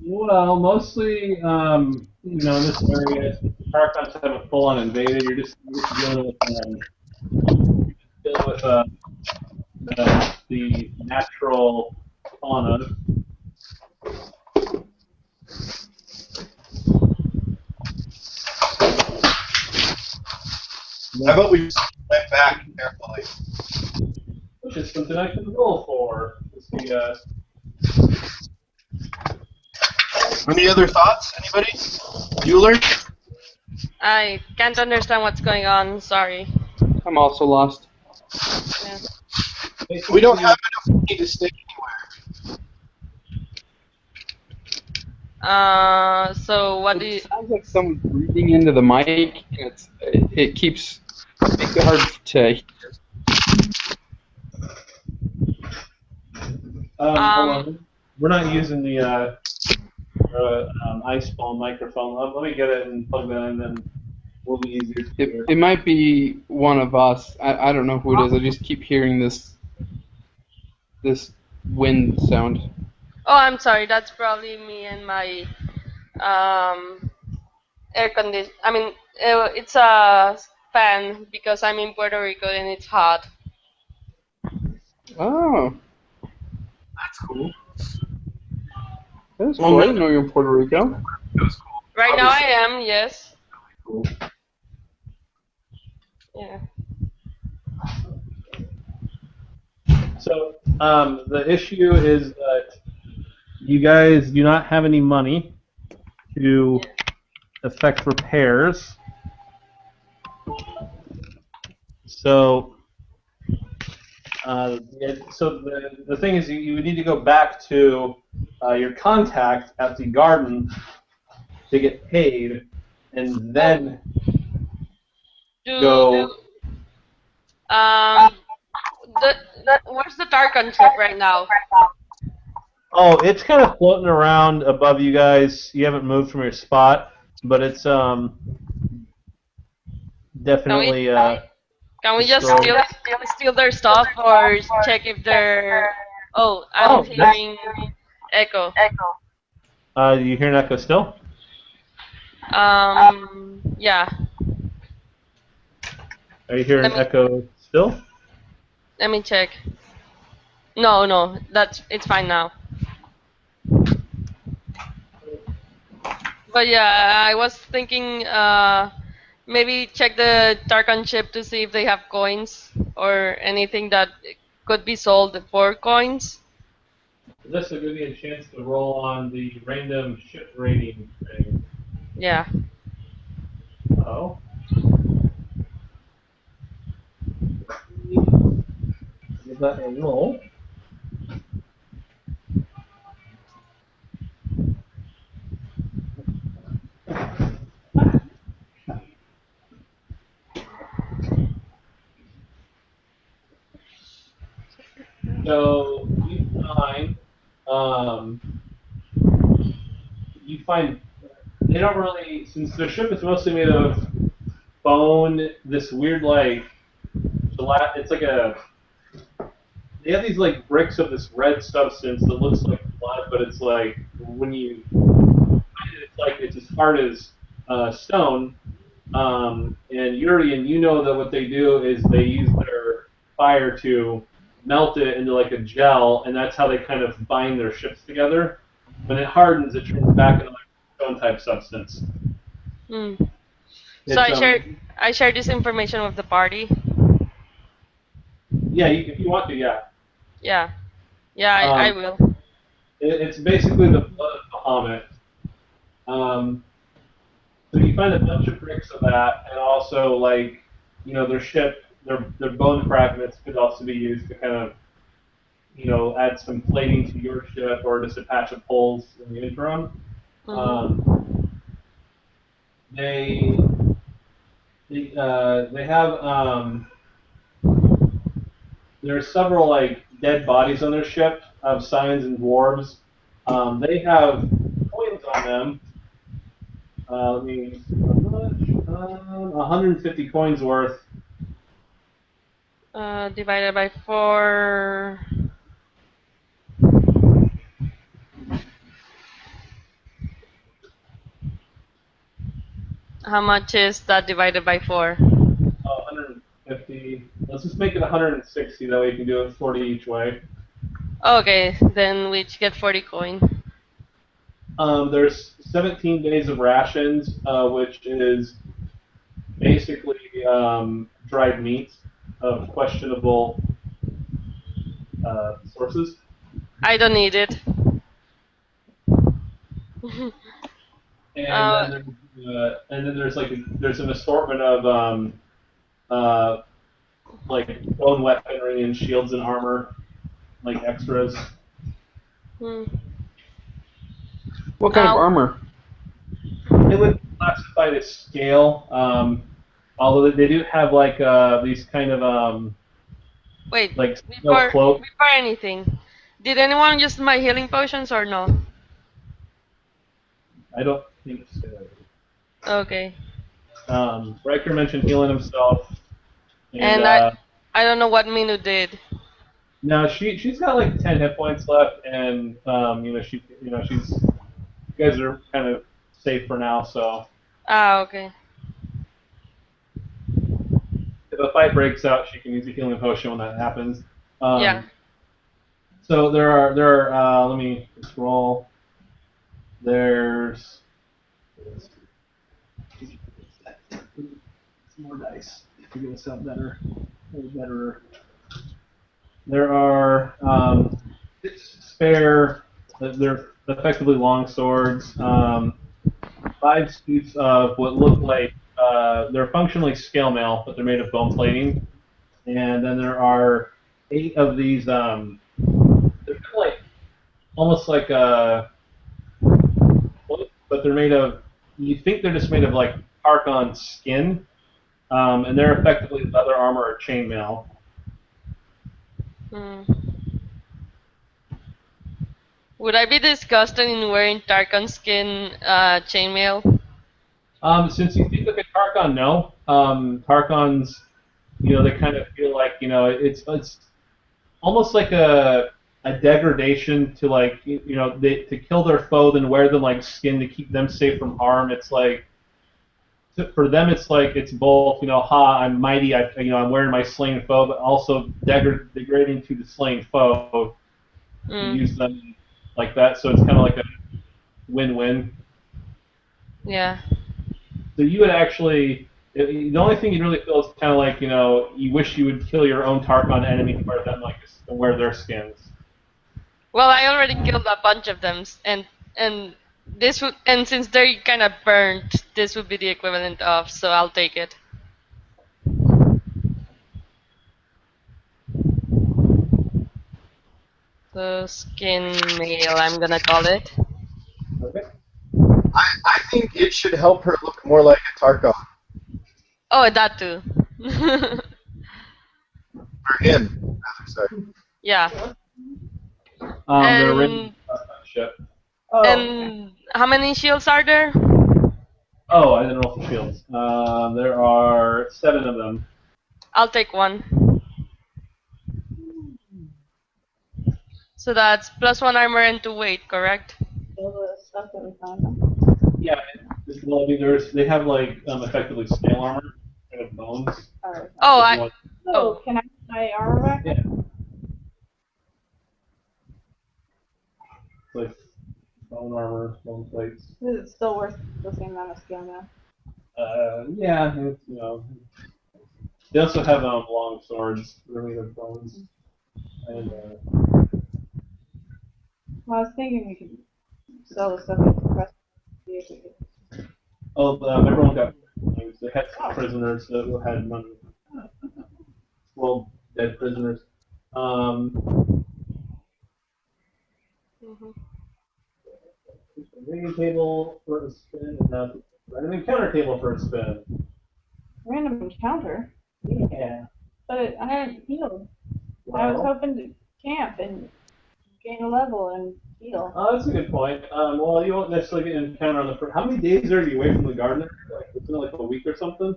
Well, mostly, in this area, the Paracons haven't full-on invaded. You're just dealing with the natural fauna. How about we just went back carefully? Which is something I can roll for. Any other thoughts? Anybody? Bueller? I can't understand what's going on. Sorry. I'm also lost. Yeah. We don't have enough money to stay anywhere. So what do you? It sounds like someone's breathing into the mic, and it makes it hard to hear. Hold on. We're not using the iPhone microphone. Let me get it and plug that in, then we'll be easier to hear. It might be one of us. I don't know who it is. I just keep hearing this wind sound. Oh, I'm sorry. That's probably me and my air condition. I mean, it's a fan because I'm in Puerto Rico and it's hot. Oh, That's cool. that's cool. I didn't know you're in Puerto Rico. That's cool. Right now I am, yes. Cool. Yeah. So the issue is that you guys do not have any money to effect repairs. So the thing is, you would need to go back to your contact at the garden to get paid, and then go. Where's the Tarkon ship right now? Oh, it's kind of floating around above you guys. You haven't moved from your spot, but it's definitely. Can we just steal their stuff or check if they're? Oh, I'm hearing echo. You hear an echo still? Yeah. Are you hearing echo still? Let me check. No, it's fine now. But yeah, I was thinking maybe check the Tarkon ship to see if they have coins or anything that could be sold for coins. This will give you a chance to roll on the random ship rating thing. Yeah. Oh. Give that a roll. So you find they don't really, since their ship is mostly made of bone, this weird it's like they have these like bricks of this red substance that looks like blood, but it's like when you find it, it's as hard as stone, And Urian, you know that what they do is they use their fire to melt it into like a gel, and that's how they kind of bind their ships together. When it hardens, it turns back into like a stone type substance. Mm. So It's I share this information with the party. yeah, if you want to, yeah. Yeah. Yeah, I Um, will. it's basically the blood of Bahamut. Um, so you find a bunch of bricks of that, and also like their ship, their bone fragments could also be used to kind of add some plating to your ship or just a patch of holes in the interim. Um, Mhm. they they have there are several like dead bodies on their ship of signs and dwarves. They have coins on them. Let me see how much. 150 coins worth. Divided by 4. How much is that divided by 4? 150. Let's just make it 160. That way you can do it 40 each way. Okay, then we each get 40 coin. There's 17 days of rations, which is basically dried meat of questionable sources. I don't need it. And uh, then there's like there's an assortment of uh, like bone weaponry and shields and armor, like extras. hmm. What kind of uh, armor? It would be classified as scale, although they do have like these kind of Wait, like scale before cloak. before anything, did anyone use my healing potions or no? I don't think so. Okay. Riker mentioned healing himself, and And I don't know what Minu did. no, she's got like 10 hit points left, and she's you guys are kind of safe for now. So Ah, okay. if a fight breaks out, she can use a healing potion when that happens. Yeah. Um, so there are let me scroll. There's some more dice to get us out better. Better. There are 6 spare. They're effectively long swords. 5 suits of what look like they're functionally scale mail, but they're made of bone plating. And then there are 8 of these. They're kind of like almost like but they're made of. You think they're just made of like Archon skin, and they're effectively leather armor or chainmail. Hmm. Would I be disgusted in wearing Tarkan skin chainmail? Since you think like a Tarkon, no. Tarkons, they kind of feel like it's almost like a degradation to like to kill their foe, then wear them like skin to keep them safe from harm. It's like for them, it's like it's both ha, I'm mighty, I'm wearing my slain foe, but also degrading to the slain foe to use Mm. them like that. So it's kind of like a win-win. Yeah. So you would actually, the only thing you'd really feel is kind of like you wish you would kill your own Tarkon enemy and wear them like and wear their skins. Well, I already killed a bunch of them, and this would and since they're kind of burnt, this would be the equivalent of. So I'll take it. So skin mail, I'm gonna call it. Okay. I think it should help her look more like a Tarkon. Oh, that too. Or him, rather, sorry. Yeah. They're rated And ship. and how many shields are there? Oh, I didn't roll for shields. There are 7 of them. I'll take one. So that's +1 armor and 2 weight, correct? All the stuff that we found. Yeah, Well, I mean, they have like effectively scale armor, kind of bones. Oh, If you want- So, can I get my armor back? Yeah. Like bone armor, bone plates. Is it still worth the same amount of skill now? Yeah, it's, you know. They also have long swords, they're made of bones. And Well, I was thinking we could sell the stuff at the press. See if we could. everyone got. They had some prisoners that had money. Well, dead prisoners. Mhm. Reading table for a spin, and now an encounter table for a spin. Random encounter? Yeah. But I haven't healed. I was hoping to camp and gain a level and heal. Oh, that's a good point. Well, you won't necessarily get an encounter on the first. How many days are you away from the gardener? Like, it's like a week or something?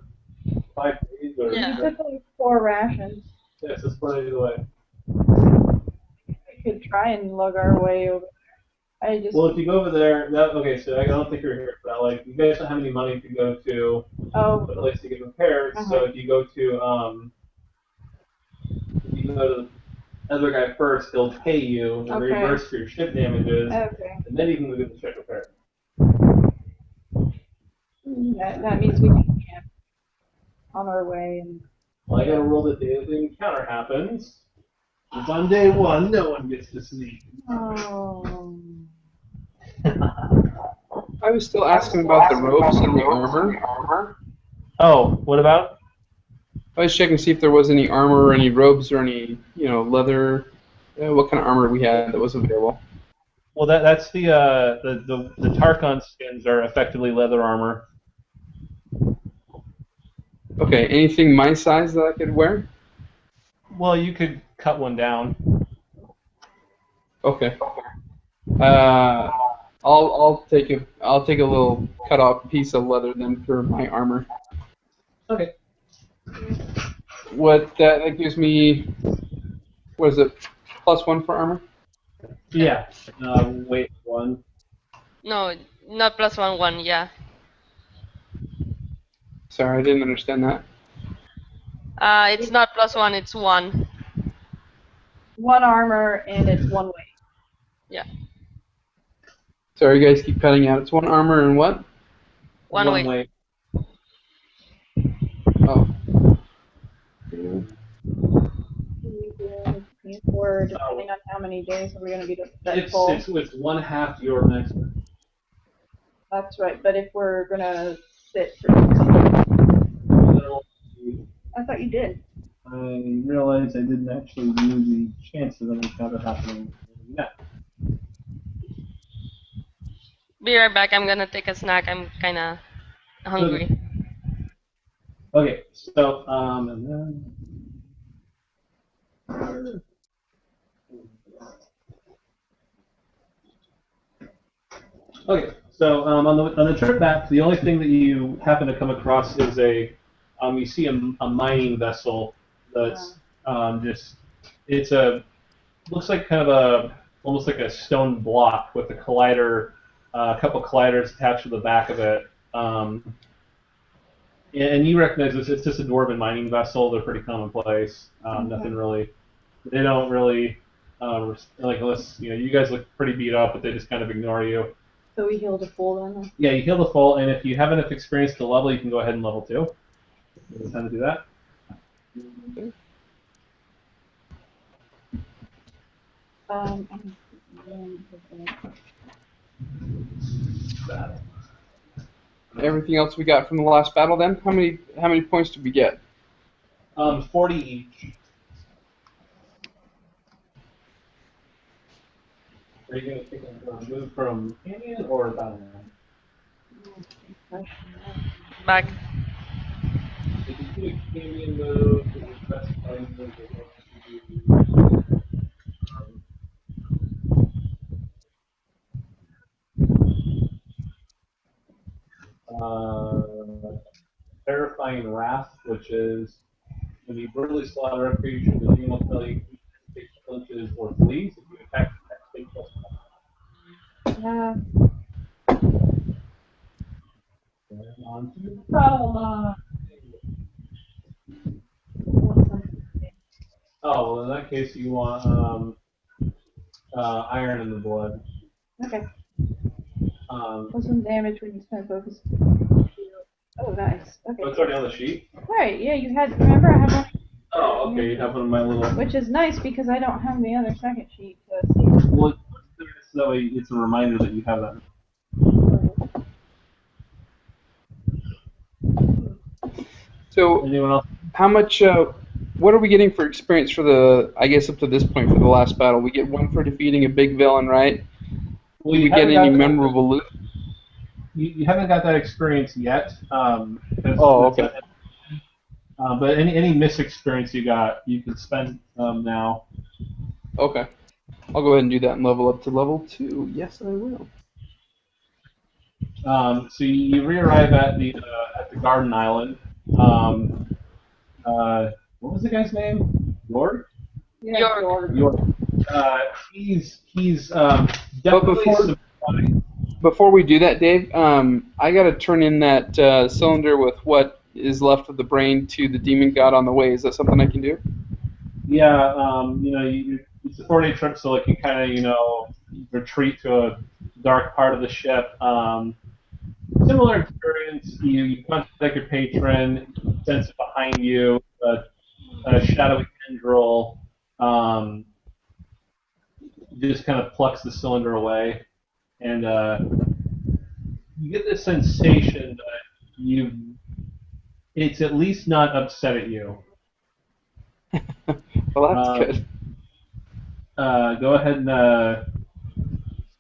5 days or? Yeah. You took like 4 rations. Yes, it's 4 days away. We could try and lug our way over. I just. Well, if you go over there, okay, so I don't think you're here for that. Like, you guys don't have any money to go to Oh. a place to get repairs. So if you go to the other guy first, he'll pay you and reimburse for your ship damages, and then you can go get the ship repaired. That means we can camp on our way and. Well, I gotta roll the day that the encounter happens. It's on day 1, no one gets to sleep. Oh. I was still asking about the robes and the armor. Oh, what about? I was checking to see if there was any armor or any robes or any, leather. What kind of armor we had that was available. Well, that's the Tarkon skins are effectively leather armor. Okay, anything my size that I could wear? Well, you could cut one down. Okay. I'll take a little cut off piece of leather then for my armor. Okay. What that gives me? What is it? +1 for armor? Yeah. Wait, 1. No, not +1, yeah. Sorry, I didn't understand that. It's not +1, it's 1. 1 armor and it's 1 weight. Yeah. Sorry, you guys keep cutting out. It's 1 armor and what? 1 weight. Oh. Or depending on how many days we're going to be that full. It's 1/2 your maximum. That's right, but if we're going to sit for. I thought you did. I realized I didn't actually do the chance of an encounter happening. Yeah. Be right back, I'm gonna take a snack, I'm kinda hungry. Okay, so, and then... Okay, so on the trip back, the only thing that you happen to come across is you see a mining vessel that's looks like kind of almost like a stone block with a collider, a couple colliders attached to the back of it. And you recognize this, it's just a dwarven mining vessel. They're pretty commonplace. Nothing really, they don't really, unless, you guys look pretty beat up, but they just kind of ignore you. So we heal to full then? Yeah, you heal the full, and if you have enough experience to level, you can go ahead and level 2. It's time to do that. Everything else we got from the last battle then? How many points did we get? 40 each. Are you going to take a move from Canyon or Battleground? Back. If you do a Canyon move, you can press fighting move Terrifying Wrath, which is when you brutally slaughter a creature, the demon will tell you to take punches or flees. If you attack, take plus 1. Yeah. On to the battle line. Oh, well, in that case, you want iron in the blood. Okay. Um, Plus some damage when you spend focus. Oh, nice. Okay. Oh, it's already on the sheet? Right, yeah, you had, remember I have one. Oh, okay, you have one of my little... Which is nice because I don't have the other second sheet to see. Well, so that way it's a reminder that you have that. So, Anyone else? how much? What are we getting for experience for the? I guess up to this point for the last battle, we get 1 for defeating a big villain, right? Well, Do you we get haven't any got memorable loot? you haven't got that experience yet. Oh, okay. But any missed experience you got, you can spend now. Okay. I'll go ahead and do that and level up to level 2. Yes, I will. So you re-arrive at the Garden Island. What was the guy's name? York? Yeah, York. York. He's But definitely before we do that, Dave, I got to turn in that cylinder with what is left of the brain to the demon god on the way. Is that something I can do? Yeah, it's a 4-day trip, so like you kind of retreat to a dark part of the ship. Similar experience. You contact your patron, sense it behind you, a shadowy tendril, just kind of plucks the cylinder away, and you get this sensation that it's at least not upset at you. Well, that's good. Go ahead and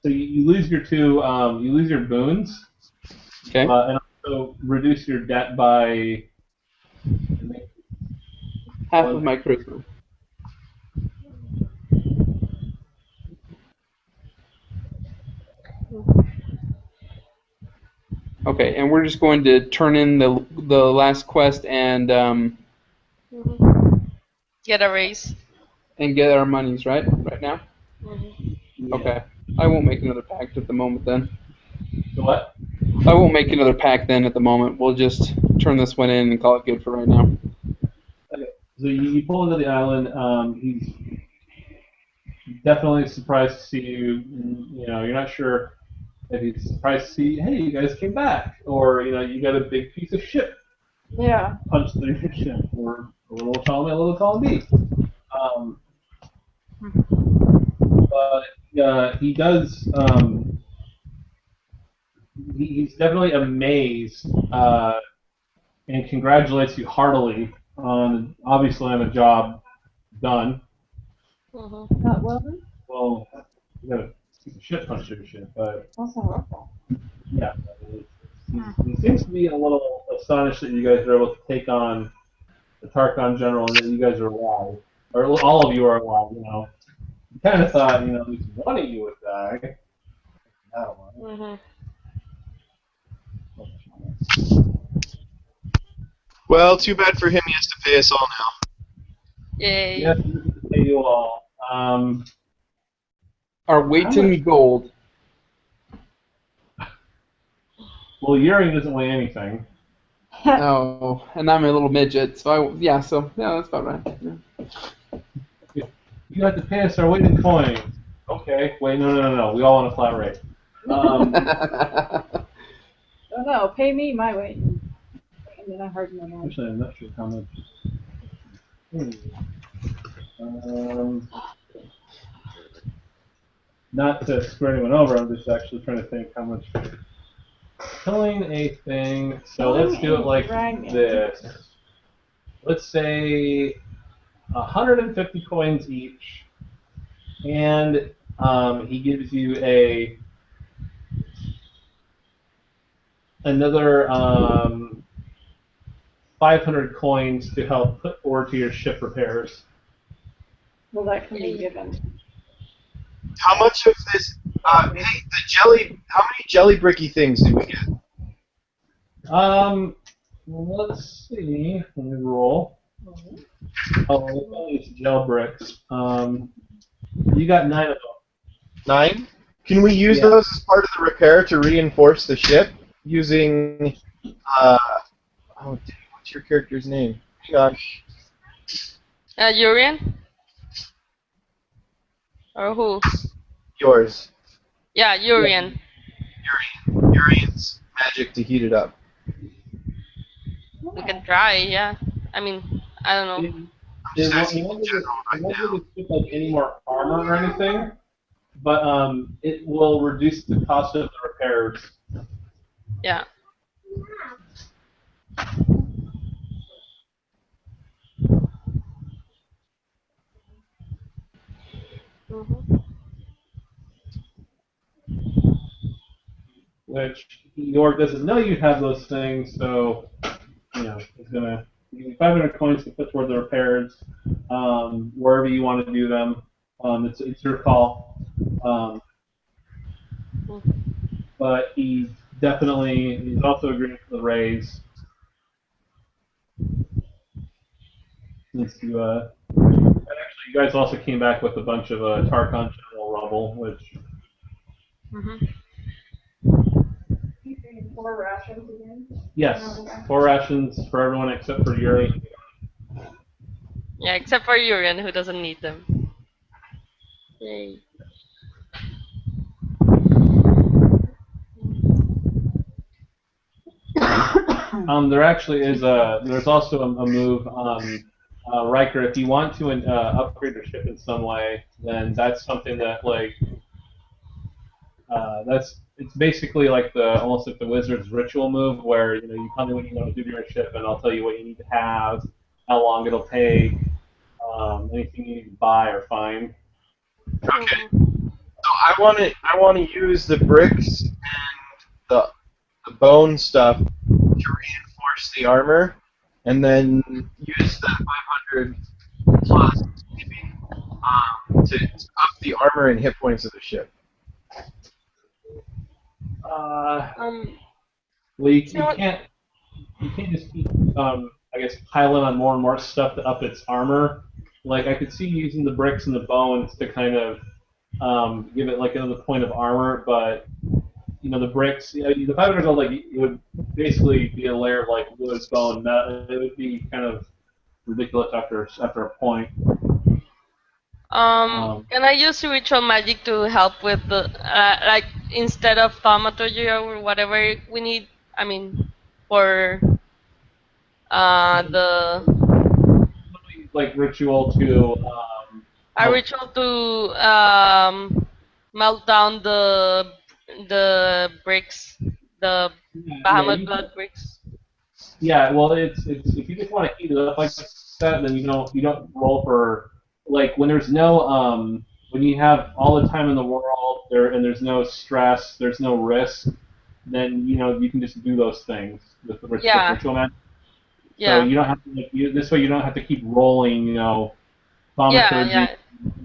so you lose your you lose your boons, Okay. and also reduce your debt by Half of my charisma. Okay, and we're just going to turn in the last quest and Get a raise. get our monies right now. Mm-hmm. Okay. I won't make another pact at the moment then. what? I won't make another pact then at the moment. We'll just turn this one in and call it good for right now. Okay. So you pull into the island. He's definitely surprised to see you. You're not sure if he's surprised to see, hey, you guys came back, or you got a big piece of shit Yeah. punched through your ship, or a little column A, a little column B. But he does. He's definitely amazed and congratulates you heartily on a job done. Mm-hmm. Not well then? Well, you got a piece of shit punched through your ship, but That's not our fault. yeah, he seems to be a little astonished that you guys are able to take on the Tarkon General and that you guys are alive, or all of you are alive. You kind of thought, at least one of you would die. I don't know. Mm-hmm. Well, too bad for him. He has to pay us all now. Yay. Yes, this is to pay you all. Our weight in gold. Well, Yuri doesn't weigh anything. Oh, and I'm a little midget, so that's about right. Yeah. You have to pay us our weight in coins. Okay. Wait, no. We all want a flat rate. Oh no, pay me my way. And then I heard my name. Actually, I'm not sure how much. Not to screw anyone over, I'm just actually trying to think how much. Killing a thing. So let's do it like this. Let's say 150 coins each, and he gives you another 500 coins to help put ore to your ship repairs. Well, that can be given. How much of this? Hey, the jelly. How many jelly bricky things do we get? Let's see. Let me roll. Oh, all these gel bricks. You got 9 of them. 9? Can we use those as part of the repair to reinforce the ship using Oh, dang, what's your character's name? Hang on. Urian? Or who? Yours. Yeah, Urian. Urian's magic to heat it up. We can try, yeah. I mean, I don't know. Just It asking won't in give it, general it right won't now. give it like any more armor or anything, but it will reduce the cost of the repairs. Yeah. Mm-hmm. Which York doesn't know you have those things, so it's gonna give you 500 coins to put toward the repairs, wherever you want to do them. It's your call. But he's also agreeing for the raise. Since actually you guys also came back with a bunch of Tarkon General rubble, which Mm-hmm. 4 rations again. yes, 4 rations for everyone except for Yuri. Yeah, except for Urian, who doesn't need them. Yay. There actually is there's also a move, Riker. If you want to upgrade your ship in some way, then that's something that it's basically like almost like the wizard's ritual move, where you tell me what you want to do to your ship, and I'll tell you what you need to have, how long it'll take, anything you need to buy or find. Okay. So I want to use the bricks and the bone stuff to reinforce the armor, and then use the 500 plus to up the armor and hit points of the ship. Well, you can't just keep I guess piling on more and more stuff to up its armor. Like I could see using the bricks and the bones to kind of give it like another point of armor, but the bricks, the 500 gold, like it would basically be a layer of like wood, bone, metal. It would be kind of ridiculous after a point. Can I use ritual magic to help with the like instead of thaumaturgy or whatever we need? I mean, for the Like ritual to a help. ritual to melt down the bricks, the Bahamut blood bricks. Yeah, well, it's if you just want to heat it up like that, then you don't roll for like when there's no when you have all the time in the world there and there's no stress, there's no risk, then you can just do those things with the Yeah. ritual magic. So Yeah. you don't have to this way you don't have to keep rolling Yeah. thaumaturgy. Yeah.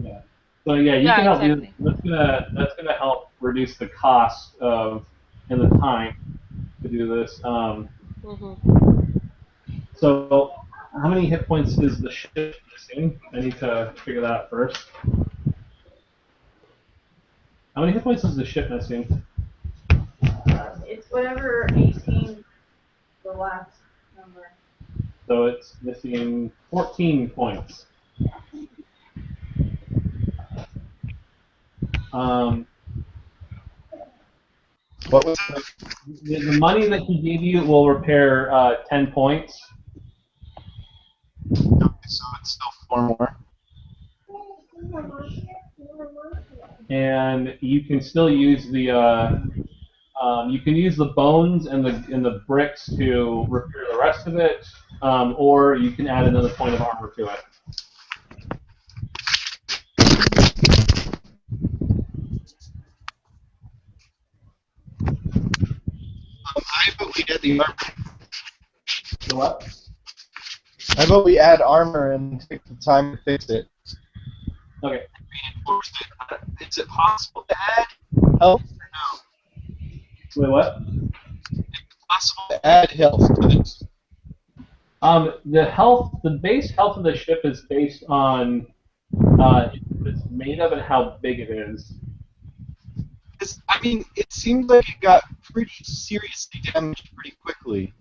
Yeah. So yeah, you Yeah. can help do Exactly. that's gonna help reduce the cost of and the time to do this. Mm-hmm. So, how many hit points is the ship missing? I need to figure that out first. How many hit points is the ship missing? It's whatever 18 the last number. So it's missing 14 points. What was The money that he gave you will repair 10 points. Okay, so it's still 4 more. And you can still use the bones and the bricks to repair the rest of it, or you can add another point of armor to it. I vote we add the armor. So what? I vote we add armor and take the time to fix it. Okay. Reinforce it. Is it possible to add health or no? Wait, what? Is it possible to add health to this? The base health of the ship is based on what it's made of and how big it is. I I mean, it seemed like it got pretty seriously damaged pretty quickly.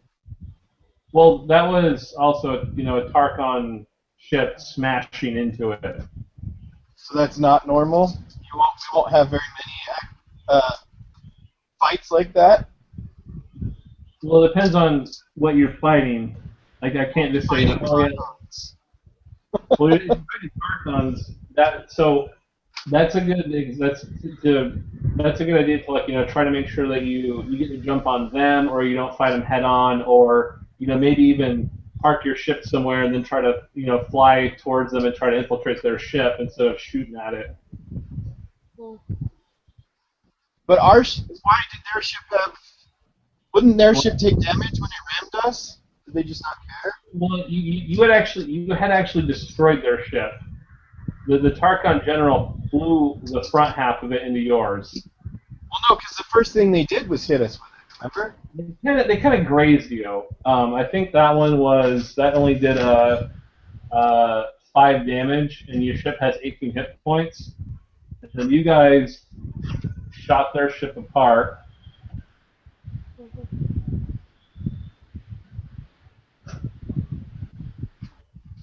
Well, that was also, a Tarkon ship smashing into it. So that's not normal. We won't have very many fights like that. Well, it depends on what you're fighting. Like, I can't just say, Fighting oh, yeah. Tarkons. Well, if you're fighting Tarkons, that's a good that's a good idea to try to make sure that you get to jump on them, or you don't fight them head on, or maybe even park your ship somewhere and then try to fly towards them and try to infiltrate their ship instead of shooting at it. But why did their ship have? Wouldn't their ship take damage when it rammed us? Did they just not care? Well, you had actually destroyed their ship. The Tarkon general flew the front half of it into yours. Well, no, because the first thing they did was hit us with it. Remember? They kind of grazed you. I think that only did 5 damage, and your ship has 18 hit points. And then you guys shot their ship apart.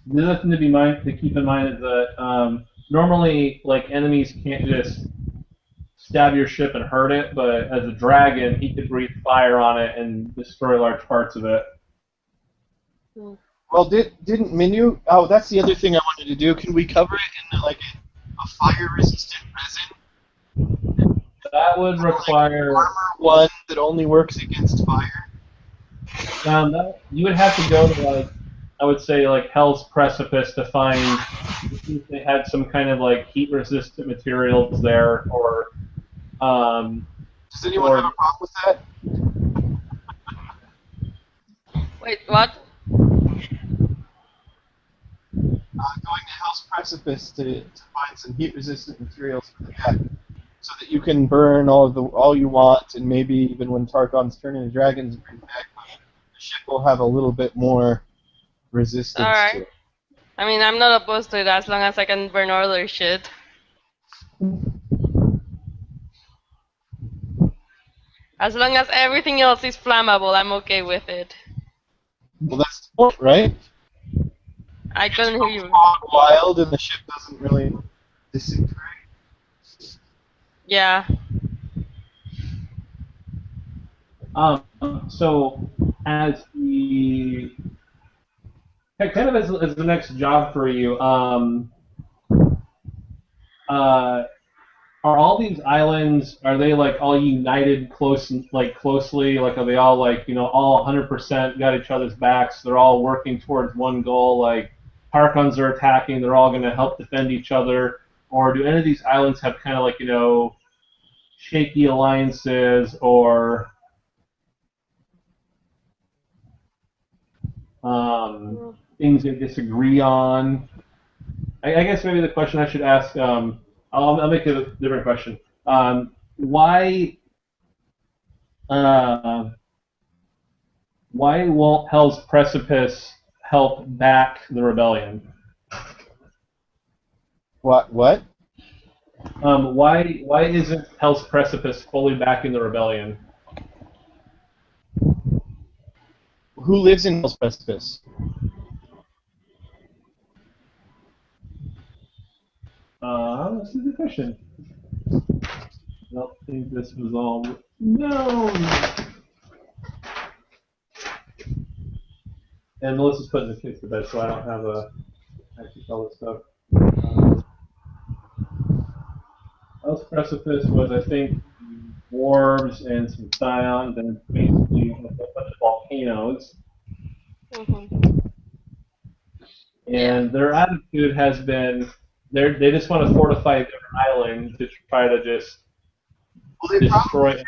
The other thing to keep in mind is that normally, like, enemies can't just stab your ship and hurt it, but as a dragon, he could breathe fire on it and destroy large parts of it. Well, didn't Minu? Oh, that's the other thing I wanted to do. Can we cover it in like a fire-resistant resin? That would require armor one that only works against fire. You would have to go to I would say Hell's Precipice to find if they had some kind of heat-resistant materials there, or Does anyone have a problem with that? Wait, what? Going to Hell's Precipice to find some heat-resistant materials for the deck, so that you can burn all you want, and maybe even when Tarkons turn into dragons, bring back, the ship will have a little bit more resistance to it. I mean, I'm not opposed to it as long as I can burn all their shit. As long as everything else is flammable, I'm okay with it. Well, that's the point, right? I couldn't hear you. Wild, and the ship doesn't really disintegrate. Yeah. So as as the next job for you, are all these islands, are they all united closely? Are they all all 100% got each other's backs? They're all working towards one goal. Tarkons are attacking. They're all going to help defend each other. Or do any of these islands have kind of shaky alliances, or things they disagree on? I guess maybe the question I should ask. I'll make it a different question. Why won't Hell's Precipice help back the rebellion? What? Why isn't Hell's Precipice fully backing the rebellion? Who lives in Hell's Precipice? That's a good question. I don't think this was all known. And Melissa's putting the kids to bed, so I don't have actually all this stuff. Hell's Precipice was, I think, dwarves and some scions, and basically a bunch of volcanoes. And their attitude has been, they just want to fortify their island to try to just destroy it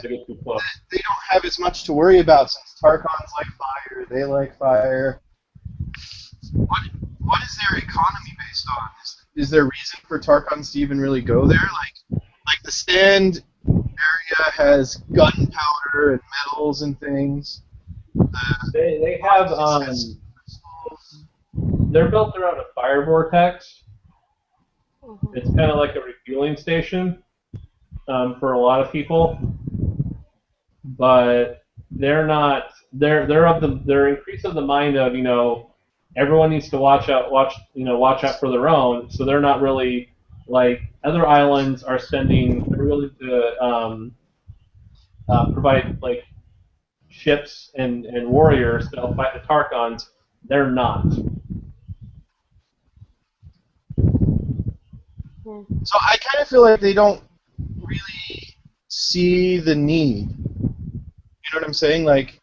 to get too close. They don't have as much to worry about since Tarkons like fire, they like fire. What is their economy based on? Is there reason for Tarkons to even really go there? Like the Sand area has gunpowder and metals and things. They have they're built around a fire vortex. It's kind of like a refueling station. for a lot of people, but they're not. They're increased of the mind of everyone needs to watch out for their own. So they're not really like other islands are spending. They're willing to provide like ships and warriors to help fight the Tarkons. They're not. So I kind of feel like they don't really see the need. You know what I'm saying? Like,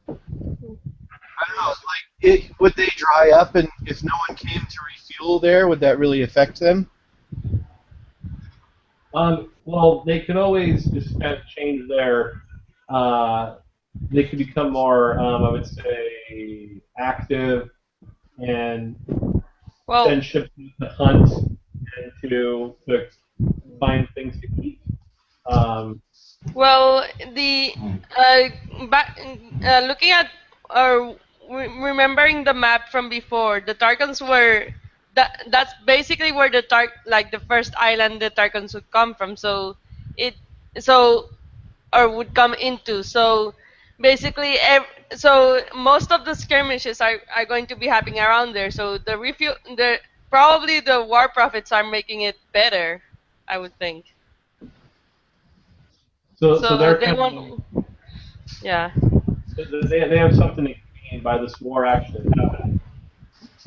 I don't know. Like, would they dry up, and if no one came to refuel there, would that really affect them? Well, they could always just kind of change their. They could become more, I would say, active and send Well, ships to hunt and to find things to eat. Um, well, the back looking at or remembering the map from before, the Tarkans were that's basically where the first island the Tarkans would come from. So it so or would come into. So basically, so most of the skirmishes are going to be happening around there. So probably the war prophets are making it better, I would think. so So they're they kind of won't. Yeah. they have something to gain by this war actually happening.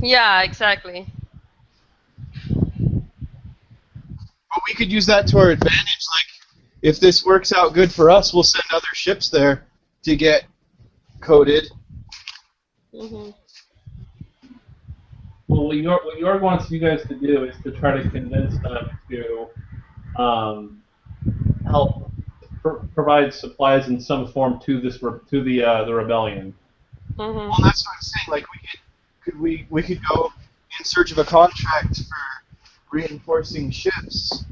Yeah. Exactly. But we could use that to our advantage. Like, if this works out good for us, we'll send other ships there to get coated. Hmm. Well, what York wants you guys to do is to try to convince them to help provide supplies in some form to to the rebellion. Hmm. Well, that's what I'm saying. Like, we could go in search of a contract for reinforcing ships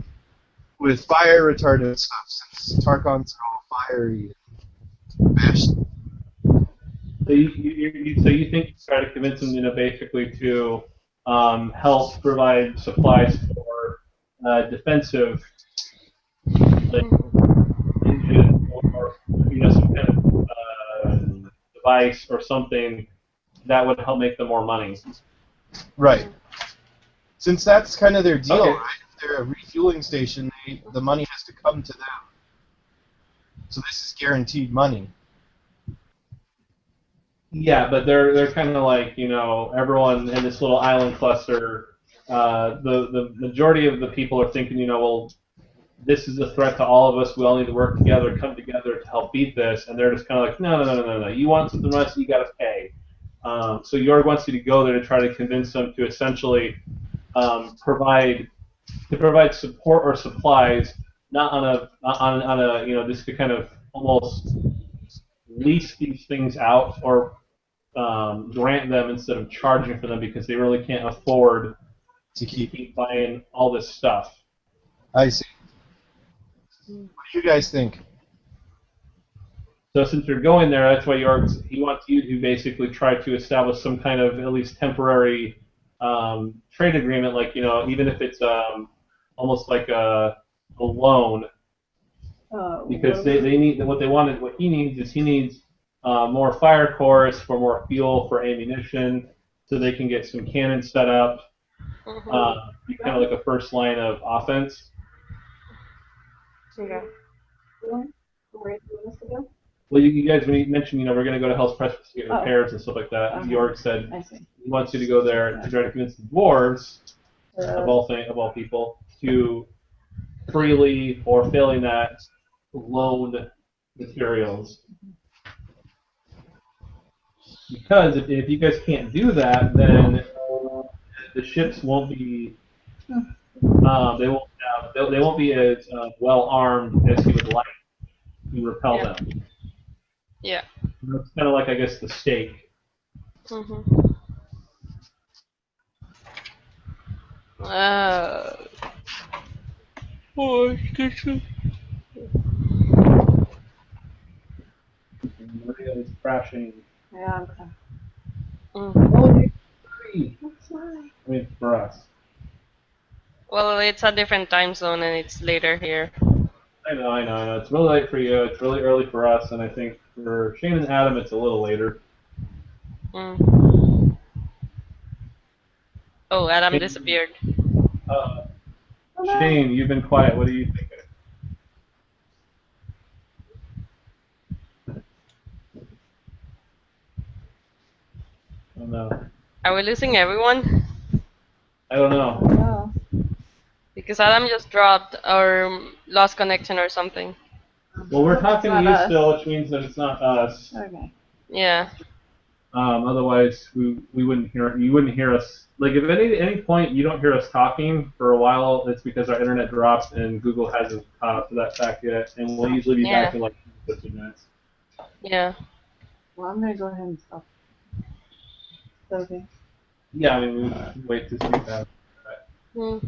with fire retardant stuff, since Tarkons are all fiery and bashed. So you think you try to convince them, basically to help provide supplies for defensive like engine or some kind of device or something that would help make them more money. Right. Since that's kind of their deal, Okay. right? If they're a refueling station, the money has to come to them. So this is guaranteed money. Yeah, but they're kind of like everyone in this little island cluster. The majority of the people are thinking well, this is a threat to all of us. We all need to work together, come together to help beat this. And they're just kind of like, no. You want something from us, you got to pay. So Jorg wants you to go there to try to convince them to essentially provide support or supplies, not on a just to kind of almost lease these things out or grant them instead of charging for them because they really can't afford To to keep. keep buying all this stuff. I see. What do you guys think? So since you're going there, that's why he wants you to basically try to establish some kind of at least temporary trade agreement, like even if it's almost like a loan, because they need what he needs more fire cores for more fuel for ammunition, so they can get some cannons set up, be kind of like a first line of offense. Okay. Well, you guys, when you mentioned, we're going to go to Hell's Press to get repairs and stuff like that, Okay. York said I see. he wants you to go there to try to convince the dwarves, of all people, to freely or failing that loan materials. Because if you guys can't do that, then the ships won't be they won't be as well armed as he would like to repel Yeah. them. Yeah. That's kind of like, I guess, the stake. Hmm. Uh, oh, Maria is crashing. Yeah, okay. mm. I mean, for us. Well, it's a different time zone and it's later here. I know. It's really late for you. It's really early for us, and I think for Shane and Adam, it's a little later. Mm. Oh, Adam Shane, disappeared. uh, Oh, no. Shane, you've been quiet. What are you thinking? Oh no. Are we losing everyone? I don't know. Oh. Because Adam just dropped or lost connection or something. Well, we're Hope it's talking to not you us. still, which means that it's not us. Okay. Yeah. Otherwise, we wouldn't hear you wouldn't hear us. Like if at any point you don't hear us talking for a while, it's because our internet dropped and Google hasn't caught up to that fact yet, and we'll usually be back Yeah. in like 15 minutes. Yeah. Well, I'm gonna go ahead and stop. Okay. Yeah, I mean we wait to see that. Mm.